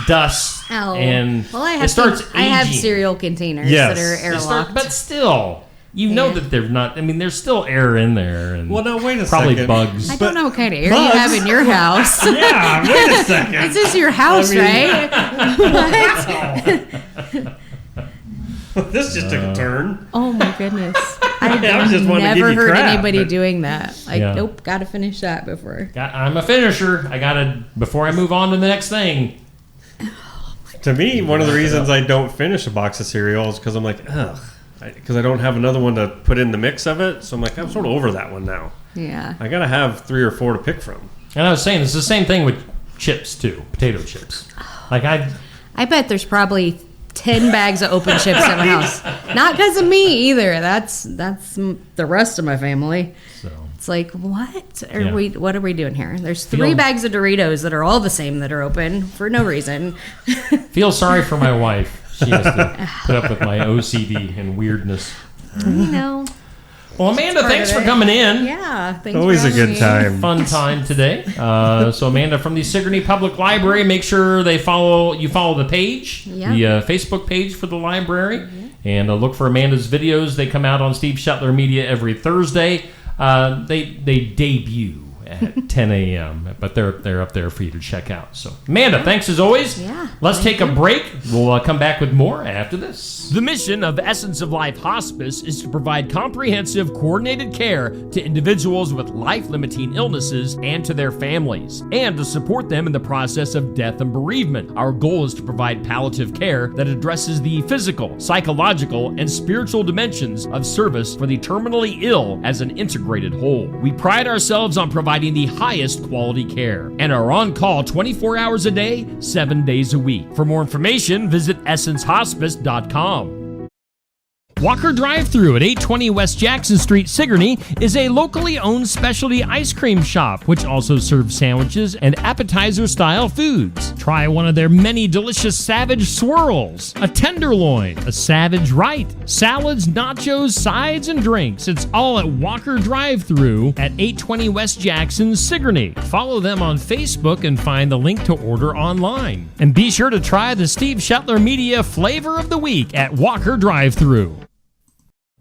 dust. Oh. And well, I it starts I have aging. cereal containers Yes. that are It airlocked. but still, you know that they're not. I mean, there's still air in there, and Well, now wait a probably second. bugs. I don't know what kind of air Bugs? you have in your house. Yeah, wait a second. This is your house, right? This just took a turn. Oh my goodness. I've I was just wanting to give never you heard crap, anybody but- doing that. Like, Yeah. nope, gotta finish that before. I'm a finisher. I gotta before I move on to the next thing. To me, one of the reasons I don't finish a box of cereal is because I'm like, ugh. Because I don't have another one to put in the mix of it. So I'm like, I'm sort of over that one now. Yeah. I got to have 3 or 4 to pick from. And I was saying, it's the same thing with chips, too. Potato chips. Like, I bet there's probably 10 bags of open chips at my house. Not because of me either. That's the rest of my family. So it's like, what Yeah. what are we doing here? There's 3 bags of Doritos that are all the same that are open for no reason. feel sorry for my wife. She has to put up with my OCD and weirdness. Well, Amanda, part thanks of for it. coming in. Yeah, thanks Always for a having good me. time. Fun time today. So Amanda from the Sigourney Public Library. Make sure you follow the page, Yeah. the Facebook page for the library, and look for Amanda's videos. They come out on Steve Shetler Media every Thursday. They debut at 10 a.m., but they're up there for you to check out. So Amanda, thanks as always. Yeah, Let's take a break. We'll come back with more after this. The mission of Essence of Life Hospice is to provide comprehensive, coordinated care to individuals with life-limiting illnesses and to their families, and to support them in the process of death and bereavement. Our goal is to provide palliative care that addresses the physical, psychological, and spiritual dimensions of service for the terminally ill as an integrated whole. We pride ourselves on providing the highest quality care and are on call 24 hours a day, 7 days a week. For more information, visit essencehospice.com. Walker Drive-Thru at 820 West Jackson Street, Sigourney, is a locally owned specialty ice cream shop, which also serves sandwiches and appetizer-style foods. Try one of their many delicious Savage Swirls, a Tenderloin, a Savage Right, salads, nachos, sides, and drinks. It's all at Walker Drive-Thru at 820 West Jackson, Sigourney. Follow them on Facebook and find the link to order online. And be sure to try the Steve Shetler Media Flavor of the Week at Walker Drive-Thru.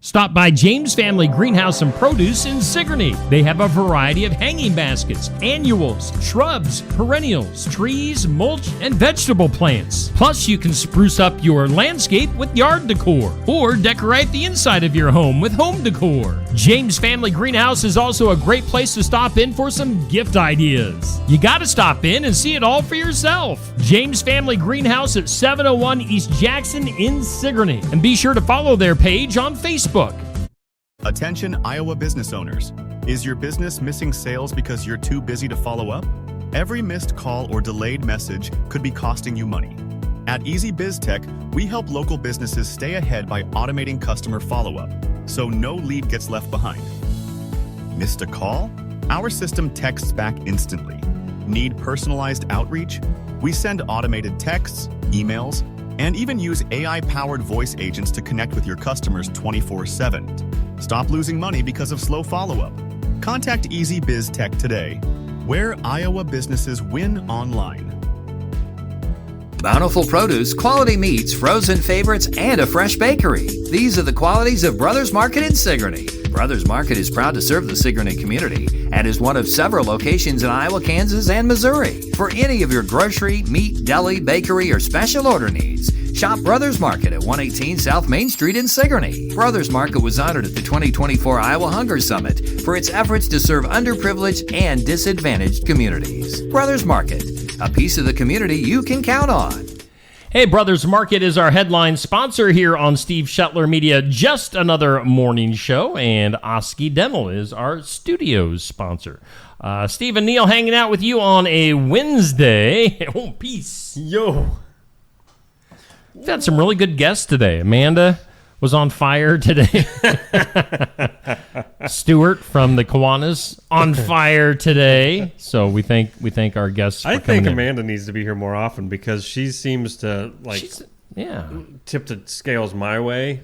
Stop by James Family Greenhouse and Produce in Sigourney. They have a variety of hanging baskets, annuals, shrubs, perennials, trees, mulch, and vegetable plants. Plus, you can spruce up your landscape with yard decor or decorate the inside of your home with home decor. James Family Greenhouse is also a great place to stop in for some gift ideas. You gotta stop in and see it all for yourself. James Family Greenhouse at 701 East Jackson in Sigourney. And be sure to follow their page on Facebook. Attention Iowa business owners. Is your business missing sales because you're too busy to follow up? Every missed call or delayed message could be costing you money. At Easy Biz Tech, we help local businesses stay ahead by automating customer follow-up, so no lead gets left behind. Missed a call? Our system texts back instantly. Need personalized outreach? We send automated texts, emails, and even use AI-powered voice agents to connect with your customers 24/7. Stop losing money because of slow follow-up. Contact Easy Biz Tech today, where Iowa businesses win online. Bountiful produce, quality meats, frozen favorites, and a fresh bakery. These are the qualities of Brothers Market in Sigourney. Brothers Market is proud to serve the Sigourney community and is one of several locations in Iowa, Kansas, and Missouri. For any of your grocery, meat, deli, bakery, or special order needs, shop Brothers Market at 118 South Main Street in Sigourney. Brothers Market was honored at the 2024 Iowa Hunger Summit for its efforts to serve underprivileged and disadvantaged communities. Brothers Market, a piece of the community you can count on. Hey, Brothers Market is our headline sponsor here on Steve Shetler Media. Just another morning show, and Oski Dental is our studios sponsor. Steve and Neil hanging out with you on a Wednesday. Oh, peace. Yo. We've had some really good guests today. Amanda was on fire today. Stuart from the Kiwanis on fire today. So we thank our guests for I coming think in. Amanda needs to be here more often because she seems to tip the scales my way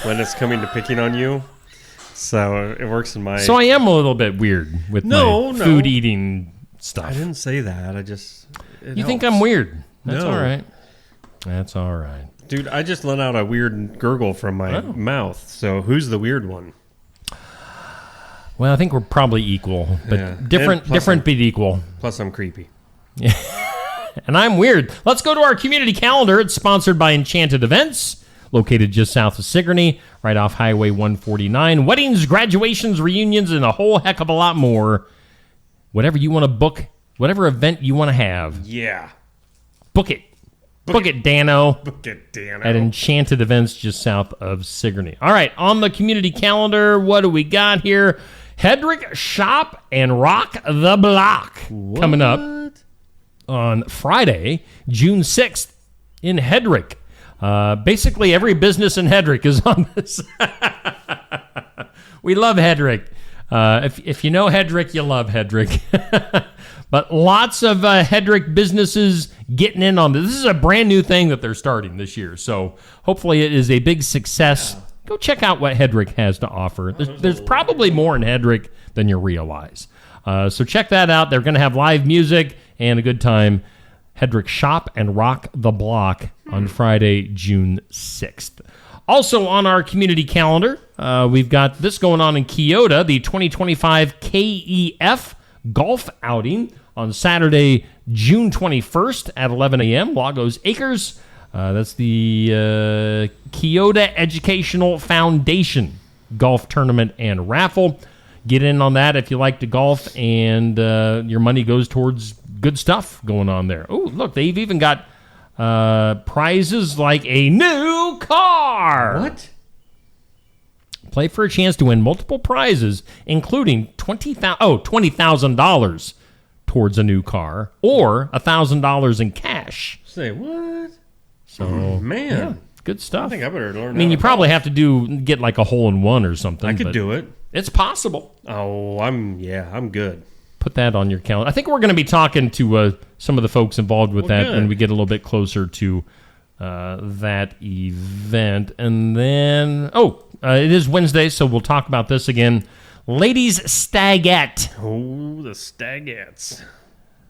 when it's coming to picking on you. So it works in my... So I am a little bit weird with my food eating stuff. I didn't say that. I just... You think I'm weird? That's all right. That's all right. Dude, I just let out a weird gurgle from my mouth. So who's the weird one? Well, I think we're probably equal, but different but equal. Plus, I'm creepy. Yeah. And I'm weird. Let's go to our community calendar. It's sponsored by Enchanted Events, located just south of Sigourney, right off Highway 149. Weddings, graduations, reunions, and a whole heck of a lot more. Whatever you want to book, whatever event you want to have. Yeah. Book it. Book it, Dano. Book it, Dano. At Enchanted Events just south of Sigourney. All right, on the community calendar, what do we got here? Hedrick Shop and Rock the Block coming up on Friday, June 6th in Hedrick. Basically, every business in Hedrick is on this. We love Hedrick. If you know Hedrick, you love Hedrick. But lots of Hedrick businesses getting in on this. This is a brand new thing that they're starting this year. So hopefully it is a big success. Yeah. Go check out what Hedrick has to offer. There's probably more in Hedrick than you realize. So check that out. They're going to have live music and a good time. Hedrick Shop and Rock the Block on Friday, June 6th. Also on our community calendar, we've got this going on in Keota, the 2025 KEF Golf Outing on Saturday, June 21st at 11 a.m. Lagos Acres. That's the Keota Educational Foundation Golf Tournament and Raffle. Get in on that if you like to golf, and your money goes towards good stuff going on there. Oh, look, they've even got prizes like a new car. What? Play for a chance to win multiple prizes, including $20,000 towards a new car or $1,000 in cash. Say what? So, man, yeah, good stuff. I think I better learn. I mean, you probably have to get like a hole-in-one or something. I could do it. It's possible. Oh, I'm good. Put that on your calendar. I think we're going to be talking to some of the folks involved with that when we get a little bit closer to that event. And then, it is Wednesday, so we'll talk about this again. Ladies Stagette. Oh, the Stagettes.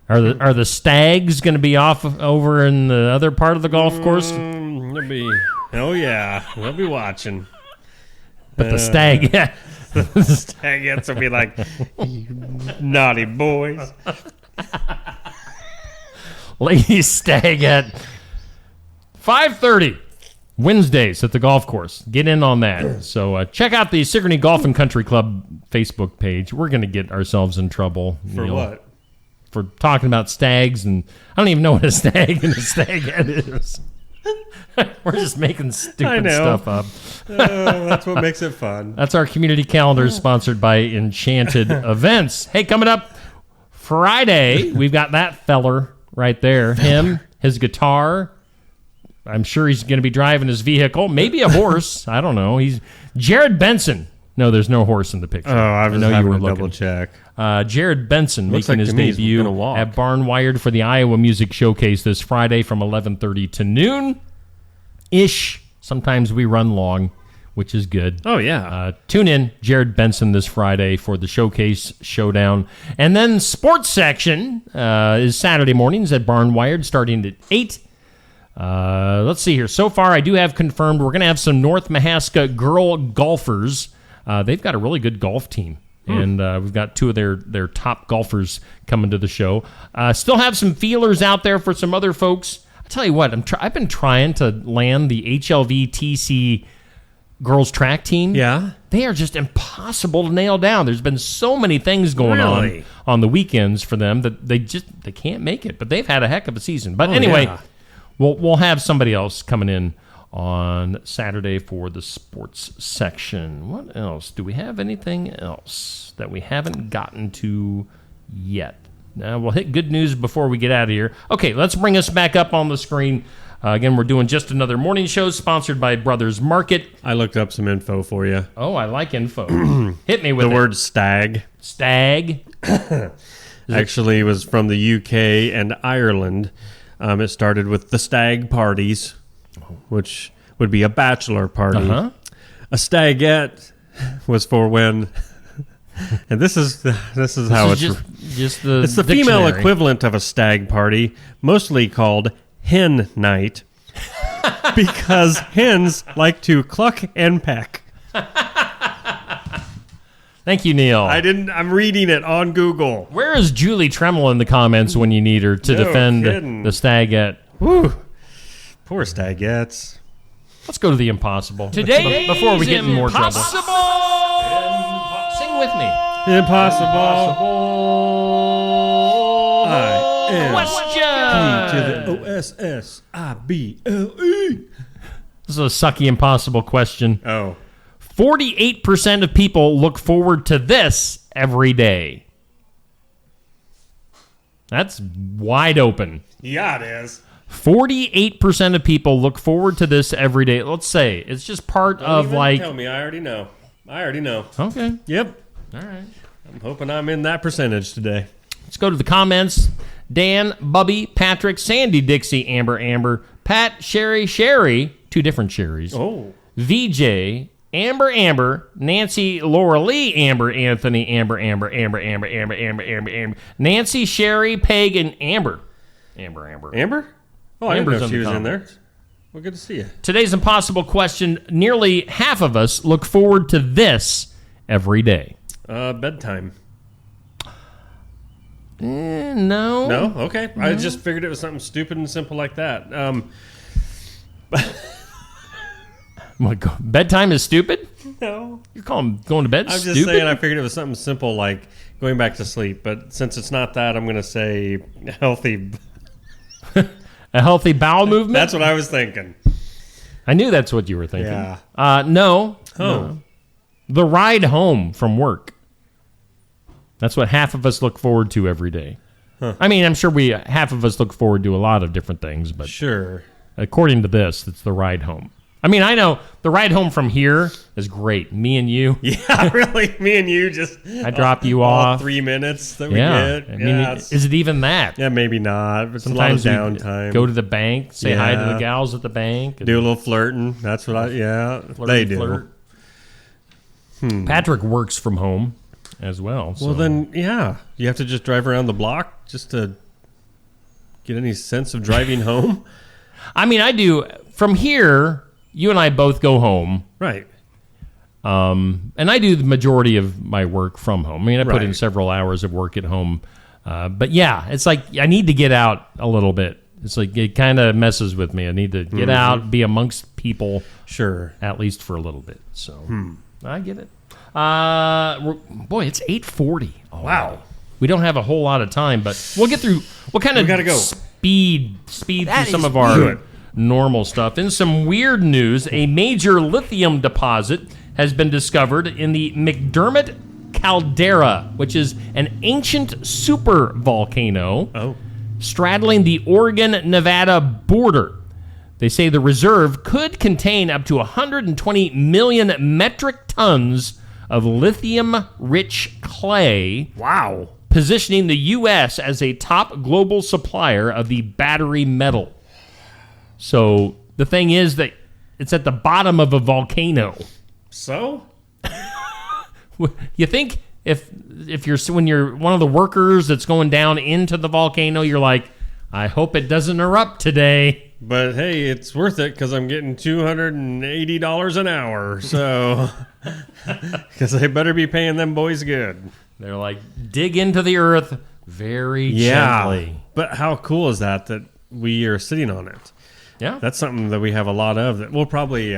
Are the Stags going to be off over in the other part of the golf course? They'll be. Oh yeah, we'll be watching. But the Stagettes. The Stagettes will be like, you naughty boys. Ladies Stagette. 5:30 Wednesdays at the golf course. Get in on that. So check out the Sigourney Golf and Country Club Facebook page. We're going to get ourselves in trouble. For what? For talking about stags, and I don't even know what a stag and a stagette is. We're just making stupid stuff up. That's what makes it fun. That's our community calendar sponsored by Enchanted Events. Hey, coming up Friday, we've got that feller right there. Him, his guitar. I'm sure he's going to be driving his vehicle. Maybe a horse. I don't know. He's Jared Benson. No, there's no horse in the picture. Oh, I was having to double check. Jared Benson Looks making like his to me he's debut gonna walk. at Barnwired for the Iowa Music Showcase this Friday from 11:30 to noon-ish. Sometimes we run long, which is good. Oh, yeah. Tune in, Jared Benson, this Friday for the Showcase Showdown. And then sports section is Saturday mornings at Barnwired starting at 8. Let's see here. So far, I do have confirmed we're going to have some North Mahaska girl golfers. They've got a really good golf team, and we've got two of their top golfers coming to the show. Still have some feelers out there for some other folks. I tell you what, I've been trying to land the HLV-TC girls track team. Yeah. They are just impossible to nail down. There's been so many things going on the weekends for them that they can't make it. But they've had a heck of a season. But anyway, we'll have somebody else coming in on Saturday for the sports section. What else? Do we have anything else that we haven't gotten to yet? Now we'll hit good news before we get out of here. Okay, let's bring us back up on the screen. Again, we're doing Just Another Morning Show, sponsored by Brothers Market. I looked up some info for you. Oh, I like info. Hit me with the word stag. Stag. Actually, it was from the UK and Ireland. It started with the stag parties, which would be a bachelor party. A stagette was for when, and this is how it's just the it's the female equivalent of a stag party, mostly called hen night, because hens like to cluck and peck. Thank you, Neil. I'm reading it on Google. Where is Julie Tremel in the comments when you need her to defend the stagette? Woo. Poor stagettes. Let's go to the impossible. Today, before we get in more trouble. Sing with me. Impossible. Question. P to the O-S-S-I-B-L-E. This is a sucky impossible question. Oh. 48% of people look forward to this every day. That's wide open. Yeah, it is. 48% of people look forward to this every day. Let's say it's just part of tell me. I already know. Okay. Yep. All right. I'm hoping I'm in that percentage today. Let's go to the comments. Dan, Bubby, Patrick, Sandy, Dixie, Amber, Pat, Sherry, two different Sherrys. Oh. VJ, Amber, Nancy, Laura Lee, Amber, Anthony, Amber, Nancy, Sherry, Peg, and Amber. Amber? Oh, I didn't know she was in there. Well, good to see you. Today's impossible question. Nearly half of us look forward to this every day. Bedtime. No. No? Okay. No. I just figured it was something stupid and simple like that. Bedtime is stupid? No. You're calling going to bed I'm stupid? just saying I figured it was something simple like going back to sleep. But since it's not that, I'm going to say healthy. A healthy bowel movement? That's what I was thinking. I knew that's what you were thinking. Yeah. No. Oh. No. The ride home from work. That's what half of us look forward to every day. Huh. I mean, I'm sure half of us look forward to a lot of different things, but sure. According to this, it's the ride home. I mean, I know the ride home from here is great. Me and you. Yeah, really. Me and you just. I drop you off. 3 minutes that we get. I mean, is it even that? Yeah, maybe not. But sometimes a lot of downtime. Go to the bank, say hi to the gals at the bank. Do a little flirting. That's what they do. Flirt. Patrick works from home as well. Well, then, you have to just drive around the block just to get any sense of driving home. I mean, I do. From here, you and I both go home. Right. And I do the majority of my work from home. I mean, I put in several hours of work at home. But yeah, it's like I need to get out a little bit. It's like it kind of messes with me. I need to get out, be amongst people. Sure. At least for a little bit. So I get it. Boy, it's 8:40. Oh, wow. We don't have a whole lot of time, but we'll get through. We'll kind of gotta go. speed through some of our normal stuff. In some weird news, a major lithium deposit has been discovered in the McDermott caldera, which is an ancient super volcano straddling the Oregon-Nevada border. They say the reserve could contain up to 120 million metric tons of lithium-rich clay. Wow. Positioning the U.S. as a top global supplier of the battery metal. So the thing is that it's at the bottom of a volcano. So? You think if when you're one of the workers that's going down into the volcano, you're like, I hope it doesn't erupt today. But hey, it's worth it because I'm getting $280 an hour. So, because they better be paying them boys good. They're like, dig into the earth very gently. But how cool is that we are sitting on it? Yeah. That's something that we have a lot of that we'll probably,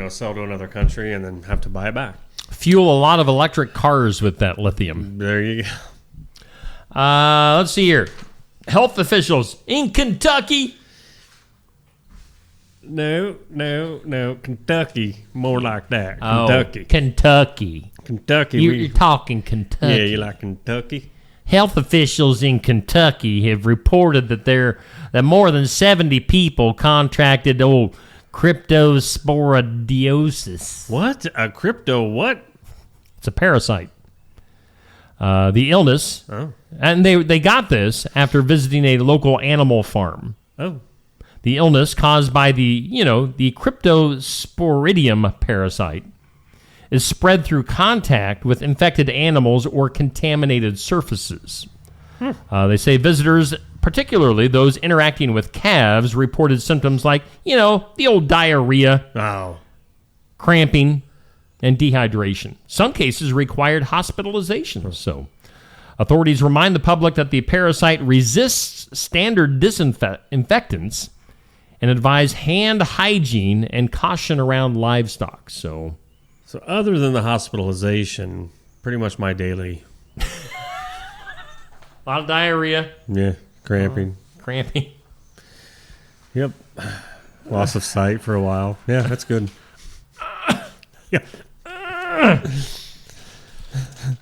sell to another country and then have to buy it back. Fuel a lot of electric cars with that lithium. There you go. Let's see here. Health officials in Kentucky. No. Kentucky. More like that. Kentucky. You're talking Kentucky. Yeah, you like Kentucky? Health officials in Kentucky have reported that more than 70 people contracted cryptosporidiosis. What? A crypto what? It's a parasite. The illness, and they got this after visiting a local animal farm. Oh. The illness caused by the cryptosporidium parasite is spread through contact with infected animals or contaminated surfaces. They say visitors, particularly those interacting with calves, reported symptoms like, the old diarrhea, cramping, and dehydration. Some cases required hospitalization. So, authorities remind the public that the parasite resists standard disinfectants and advise hand hygiene and caution around livestock. So other than the hospitalization, pretty much my daily. A lot of diarrhea. Yeah, cramping. Yep. Loss of sight for a while. Yeah, that's good. Yeah.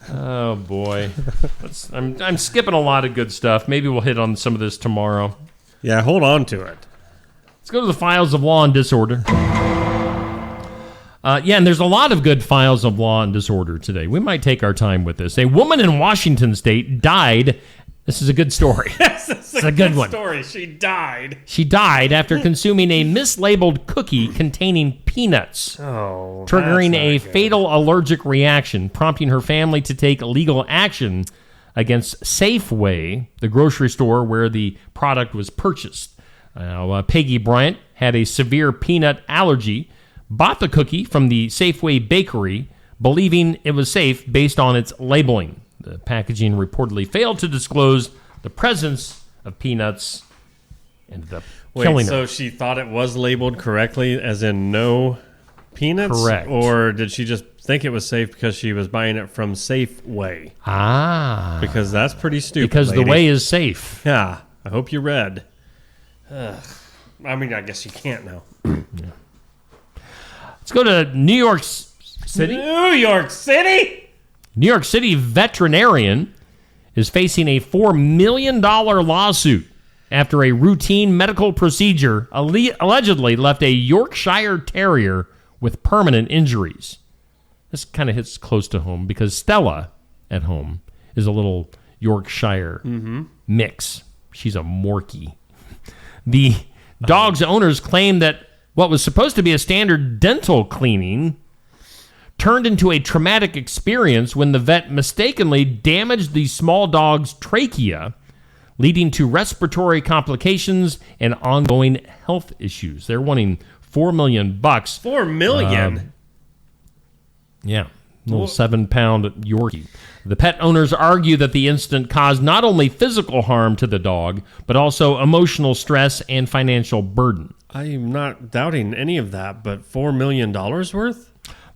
Oh boy, I'm skipping a lot of good stuff. Maybe we'll hit on some of this tomorrow. Yeah, hold on to it. Let's go to the files of law and disorder. And there's a lot of good files of law and disorder today. We might take our time with this. A woman in Washington State died. This is a good story. It's a good one. Story. She died. She died after consuming a mislabeled cookie containing peanuts, triggering a fatal allergic reaction, prompting her family to take legal action against Safeway, the grocery store where the product was purchased. Peggy Bryant had a severe peanut allergy, bought the cookie from the Safeway bakery, believing it was safe based on its labeling. The packaging reportedly failed to disclose the presence of peanuts and ended up killing her. So she thought it was labeled correctly, as in no peanuts? Correct. Or did she just think it was safe because she was buying it from Safeway? Because that's pretty stupid, Because lady. the way is safe. Yeah. I hope you read. I mean, I guess you can't now. Yeah. Let's go to New York City. New York City? New York City veterinarian is facing a $4 million lawsuit after a routine medical procedure allegedly left a Yorkshire Terrier with permanent injuries. This kind of hits close to home because Stella at home is a little Yorkshire mix. She's a Morkie. The dog's owners claim that what was supposed to be a standard dental cleaning turned into a traumatic experience when the vet mistakenly damaged the small dog's trachea, leading to respiratory complications and ongoing health issues. They're wanting $4 million. $4 million? Yeah, little 7-pound Yorkie. The pet owners argue that the incident caused not only physical harm to the dog, but also emotional stress and financial burden. I'm not doubting any of that, but $4 million worth?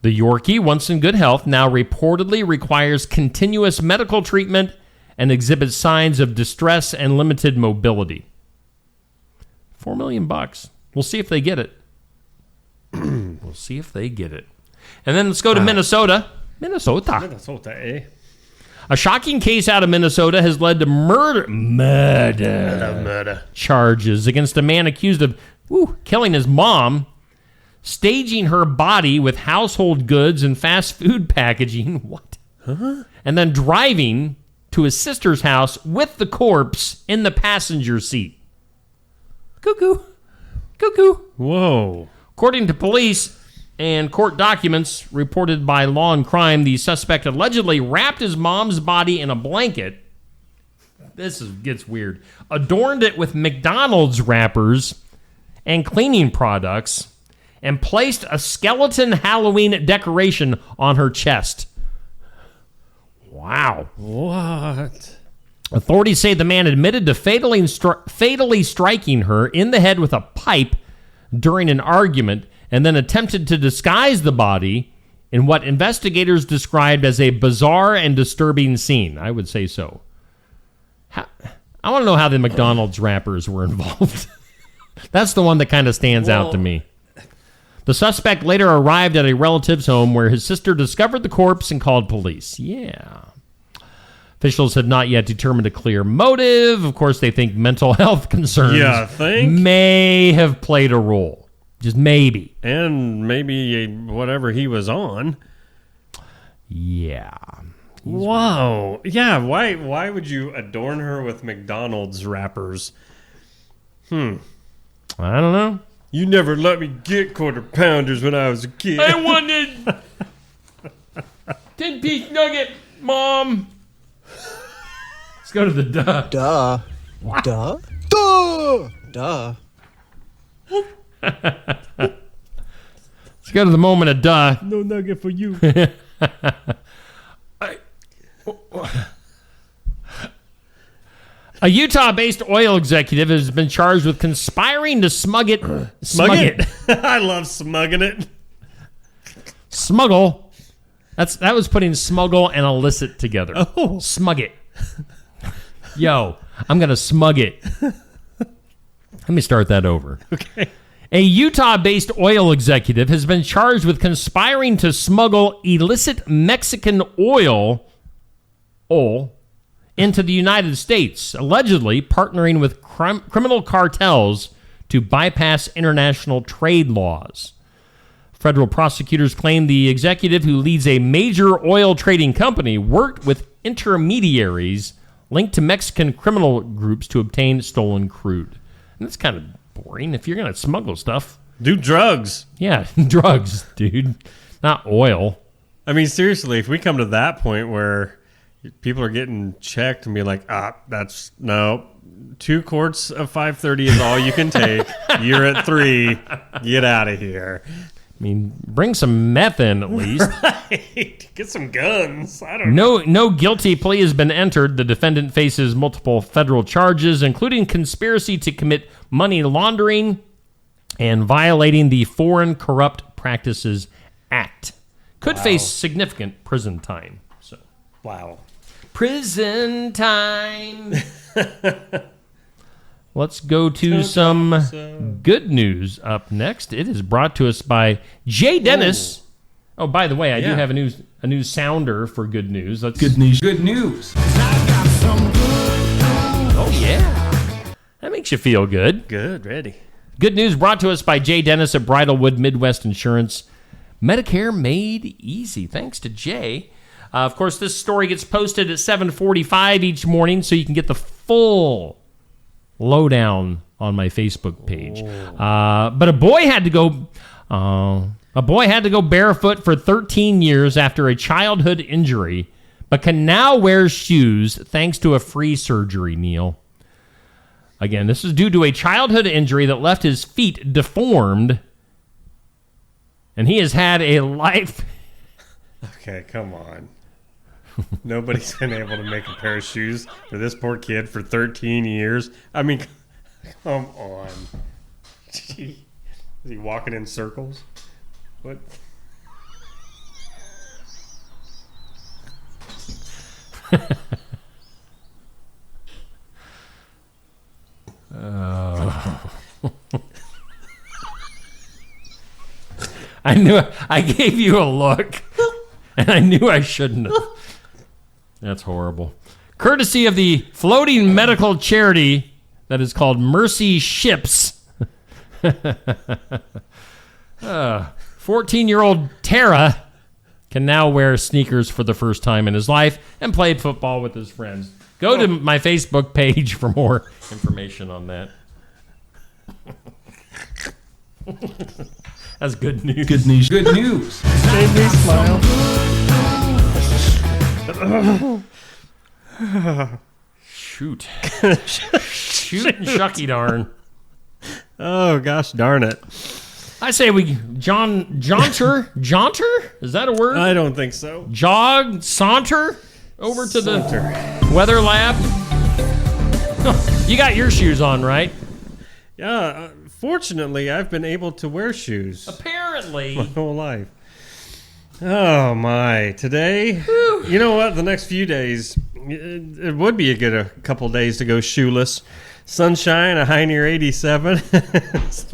The Yorkie, once in good health, now reportedly requires continuous medical treatment and exhibits signs of distress and limited mobility. $4 million. We'll see if they get it. We'll see if they get it. And then let's go to Minnesota. Minnesota, eh? A shocking case out of Minnesota has led to murder charges against a man accused of killing his mom, staging her body with household goods and fast food packaging. What? Huh? And then driving to his sister's house with the corpse in the passenger seat. Cuckoo. Whoa. According to police and court documents reported by Law and Crime, the suspect allegedly wrapped his mom's body in a blanket. Gets weird. Adorned it with McDonald's wrappers and cleaning products, and placed a skeleton Halloween decoration on her chest. Wow. What? Authorities say the man admitted to fatally striking her in the head with a pipe during an argument, and then attempted to disguise the body in what investigators described as a bizarre and disturbing scene. I would say so. I want to know how the McDonald's wrappers were involved. That's the one that kind of stands out to me. The suspect later arrived at a relative's home where his sister discovered the corpse and called police. Yeah. Officials have not yet determined a clear motive. Of course, they think mental health concerns may have played a role. Just maybe. And maybe whatever he was on. Yeah. Whoa. Yeah, why would you adorn her with McDonald's wrappers? I don't know. You never let me get quarter pounders when I was a kid. I wanted 10-piece nugget, Mom. Let's go to the duh. Duh. What? Duh. Duh. Duh. Let's go to the moment of duh. No nugget for you. A Utah-based oil executive has been charged with conspiring to smug it. I love smugging it. Smuggle. That was putting smuggle and illicit together. Oh. Smug it. Yo, I'm going to smug it. Let me start that over. Okay. A Utah-based oil executive has been charged with conspiring to smuggle illicit Mexican oil into the United States, allegedly partnering with criminal cartels to bypass international trade laws. Federal prosecutors claim the executive, who leads a major oil trading company, worked with intermediaries linked to Mexican criminal groups to obtain stolen crude. And that's kind of boring. If you're going to smuggle stuff, do drugs. Yeah, drugs, dude. Not oil. I mean, seriously, if we come to that point where people are getting checked and be like, that's no, 2 quarts of 530 is all you can take. You're at 3. Get out of here. I mean, bring some meth in at least. Right. Get some guns. I don't know. No guilty plea has been entered. The defendant faces multiple federal charges, including conspiracy to commit money laundering and violating the Foreign Corrupt Practices Act. Could face significant prison time. So, wow. Prison time. Let's go to some good news up next. It is brought to us by Jay Dennis. Oh, by the way, I do have a new sounder for good news. Good news. Good news. Oh, yeah. That makes you feel good. Good, ready. Good news brought to us by Jay Dennis at Bridalwood Midwest Insurance. Medicare made easy. Thanks to Jay. Of course, this story gets posted at 7:45 each morning, so you can get the full lowdown on my Facebook page. But a boy had to go barefoot for 13 years after a childhood injury, but can now wear shoes thanks to a free surgery, Neil. Again, this is due to a childhood injury that left his feet deformed, and he has had a life. Okay, come on. Nobody's been able to make a pair of shoes for this poor kid for 13 years. I mean, come on. Gee. Is he walking in circles? What? I knew I gave you a look, and I knew I shouldn't have. That's horrible. Courtesy of the floating medical charity that is called Mercy Ships. 14-year-old Tara can now wear sneakers for the first time in his life and played football with his friends. Go to my Facebook page for more information on that. That's good news. Good news. Good news. Made me smile. Shoot. Shoot and shucky darn. Oh, gosh darn it. I say we jaunter? Is that a word? I don't think so. Saunter over to the weather lab. You got your shoes on, right? Yeah, fortunately, I've been able to wear shoes. Apparently. My whole life. Oh, my. Today, you know what? The next few days, it would be a couple days to go shoeless. Sunshine, a high near 87. It's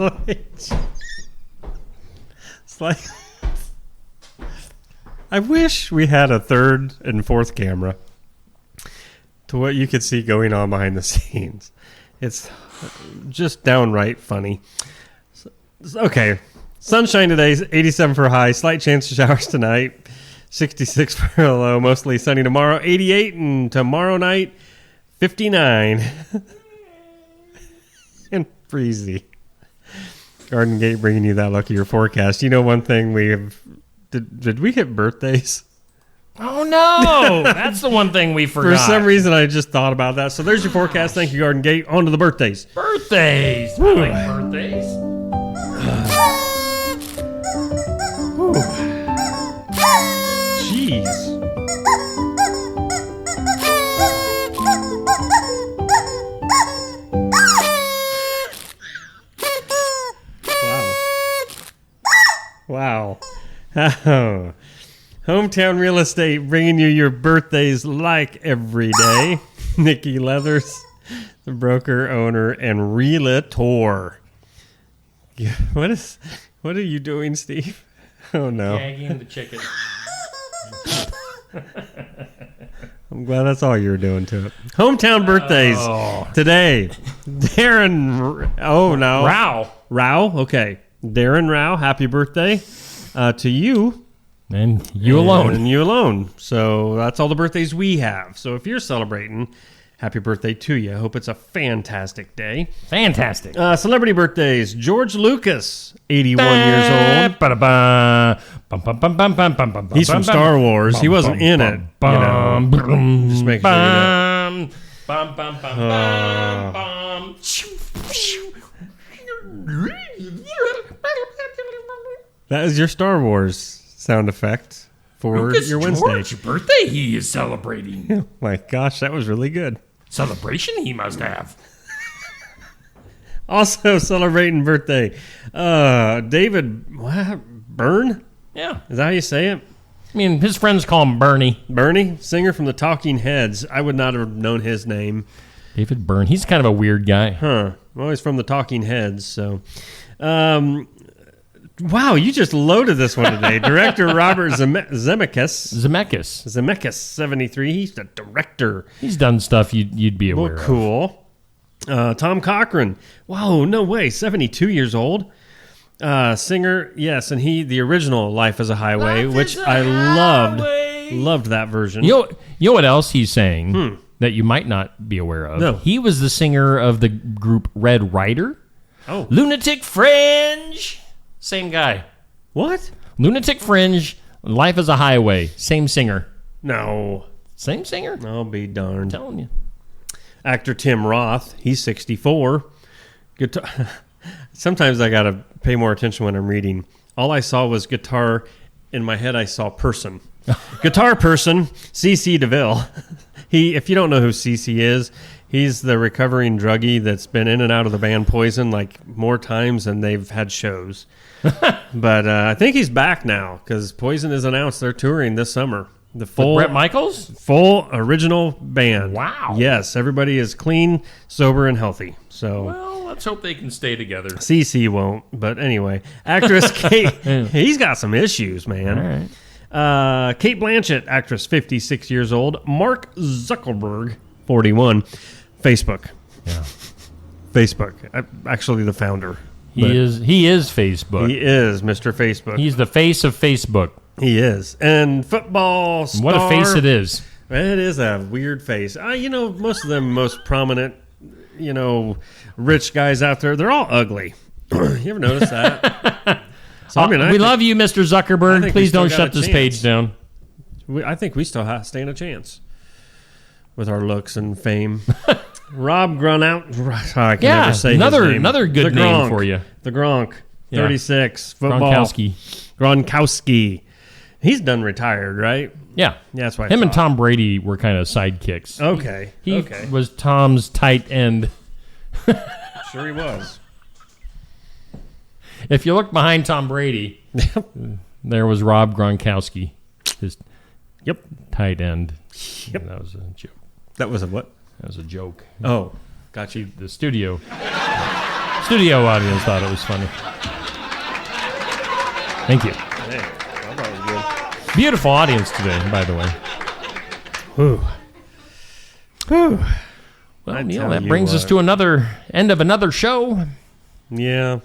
like I wish we had a third and fourth camera to what you could see going on behind the scenes. It's just downright funny. Okay, sunshine today, 87 for a high, slight chance of showers tonight, 66 for a low, mostly sunny tomorrow, 88, and tomorrow night, 59. And breezy. Garden Gate bringing you that look of your forecast. You know, one thing we have... Did we hit birthdays? Oh, no. That's the one thing we forgot. For some reason, I just thought about that. So there's your forecast. Thank you, Garden Gate. On to the birthdays. Birthdays. I like birthdays. Jeez. Wow. Oh. Hometown Real Estate bringing you your birthdays like every day. Nikki Leathers, the broker, owner, and realtor. What are you doing, Steve? Oh, no. Gagging the chicken. I'm glad that's all you were doing to it. Hometown birthdays today. Darren. Oh, no. Rao. Okay. Darren Rao, happy birthday to you. And you alone. And you alone. So that's all the birthdays we have. So if you're celebrating, happy birthday to you. I hope it's a fantastic day. Fantastic. Celebrity birthdays. George Lucas, 81 years old. He's from Star Wars. He wasn't in it. Just make sure you know. That is your Star Wars sound effect for your Wednesday. George's birthday he is celebrating. Oh my gosh, that was really good. Celebration he must have. Also celebrating birthday, David Byrne? Yeah. Is that how you say it? I mean, his friends call him Bernie. Bernie? Singer from the Talking Heads. I would not have known his name. David Byrne. He's kind of a weird guy. Huh. Well, he's from the Talking Heads, so... wow, you just loaded this one today. Director Robert Zemeckis, 73. He's the director. He's done stuff you'd be aware of. Cool. Tom Cochran. Wow, no way. 72 years old. Singer, yes, and the original Life is a Highway, which I loved that version. You know what else he's saying that you might not be aware of? No. He was the singer of the group Red Rider. Oh. Lunatic Fringe. Same guy. What? Lunatic Fringe, Life is a Highway. Same singer. No. Same singer? I'll be darned. I'm telling you. Actor Tim Roth, he's 64. Sometimes I got to pay more attention when I'm reading. All I saw was guitar. In my head, I saw person. Guitar person, C.C. DeVille. If you don't know who C.C. is, he's the recovering druggie that's been in and out of the band Poison like more times than they've had shows. But I think he's back now because Poison has announced they're touring this summer. The full Bret Michaels? Full original band. Wow. Yes, everybody is clean, sober, and healthy. So well, Let's hope they can stay together. CC won't, but anyway. Actress Kate, he's got some issues, man. All right. Kate Blanchett, actress, 56 years old. Mark Zuckerberg, 41. Facebook. Yeah. Facebook. Actually, the founder. He is Facebook. He is Mr. Facebook. He's the face of Facebook. He is. And football star. What a face it is. It is a weird face. Most of them most prominent, rich guys out there, they're all ugly. You ever notice that? So, we love you, Mr. Zuckerberg. Please don't shut this page down. I think we still stand a chance with our looks and fame. Rob Grunout. I can never say his name. Another good name for you. The Gronk. 36. Football. Gronkowski. He's done retired, right? Yeah. That's why him and Tom Brady were kind of sidekicks. Okay. He was Tom's tight end. Sure he was. If you look behind Tom Brady, there was Rob Gronkowski, his tight end. Yep. That was a joke. That was a what? That was a joke. Oh, got you. The studio audience thought it was funny. Thank you. Hey, I thought it was good. Beautiful audience today, by the way. Whew. Well, Neil, that brings us to another end of another show. Yeah.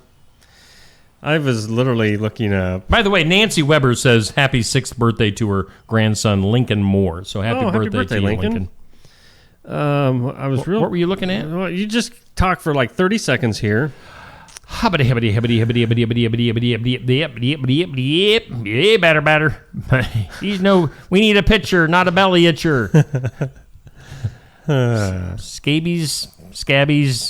I was literally looking up. By the way, Nancy Weber says happy 6th birthday to her grandson, Lincoln Moore. So happy birthday to you, Lincoln. What were you looking at? Well, you just talk for like 30 seconds here. Batter. We need a pitcher, not a belly itcher. Scabbies,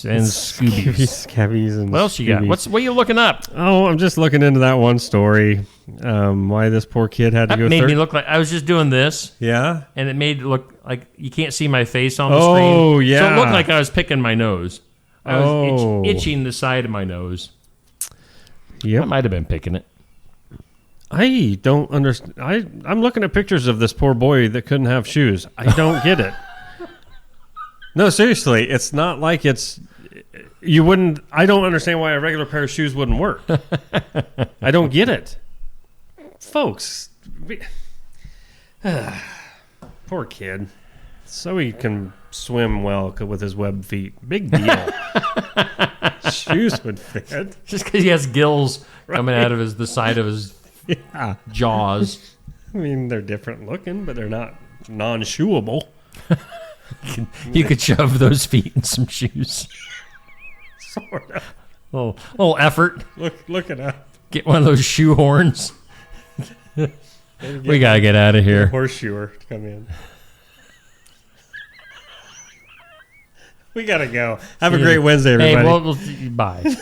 and Scoobies. Scabbies and what else you got? What are you looking up? Oh, I'm just looking into that one story. Why this poor kid had to go. Made me look like I was just doing this. Yeah, and it made it look like you can't see my face on the screen. Oh yeah, so it looked like I was picking my nose. I was itching the side of my nose. Yep, I might have been picking it. I don't understand. I'm looking at pictures of this poor boy that couldn't have shoes. I don't get it. No, seriously, it's not like you wouldn't. I don't understand why a regular pair of shoes wouldn't work. I don't get it, folks. Poor kid. So he can swim well with his webbed feet. Big deal. Shoes would fit. Just because he has gills coming out of the side of his jaws. I mean, they're different looking, but they're not non-shoeable. You could shove those feet in some shoes. Sort of. Little effort. Look it up. Get one of those shoe horns. We gotta get out of here. Horseshoer to come in. We gotta go. Have a great Wednesday, everybody. Hey, bye.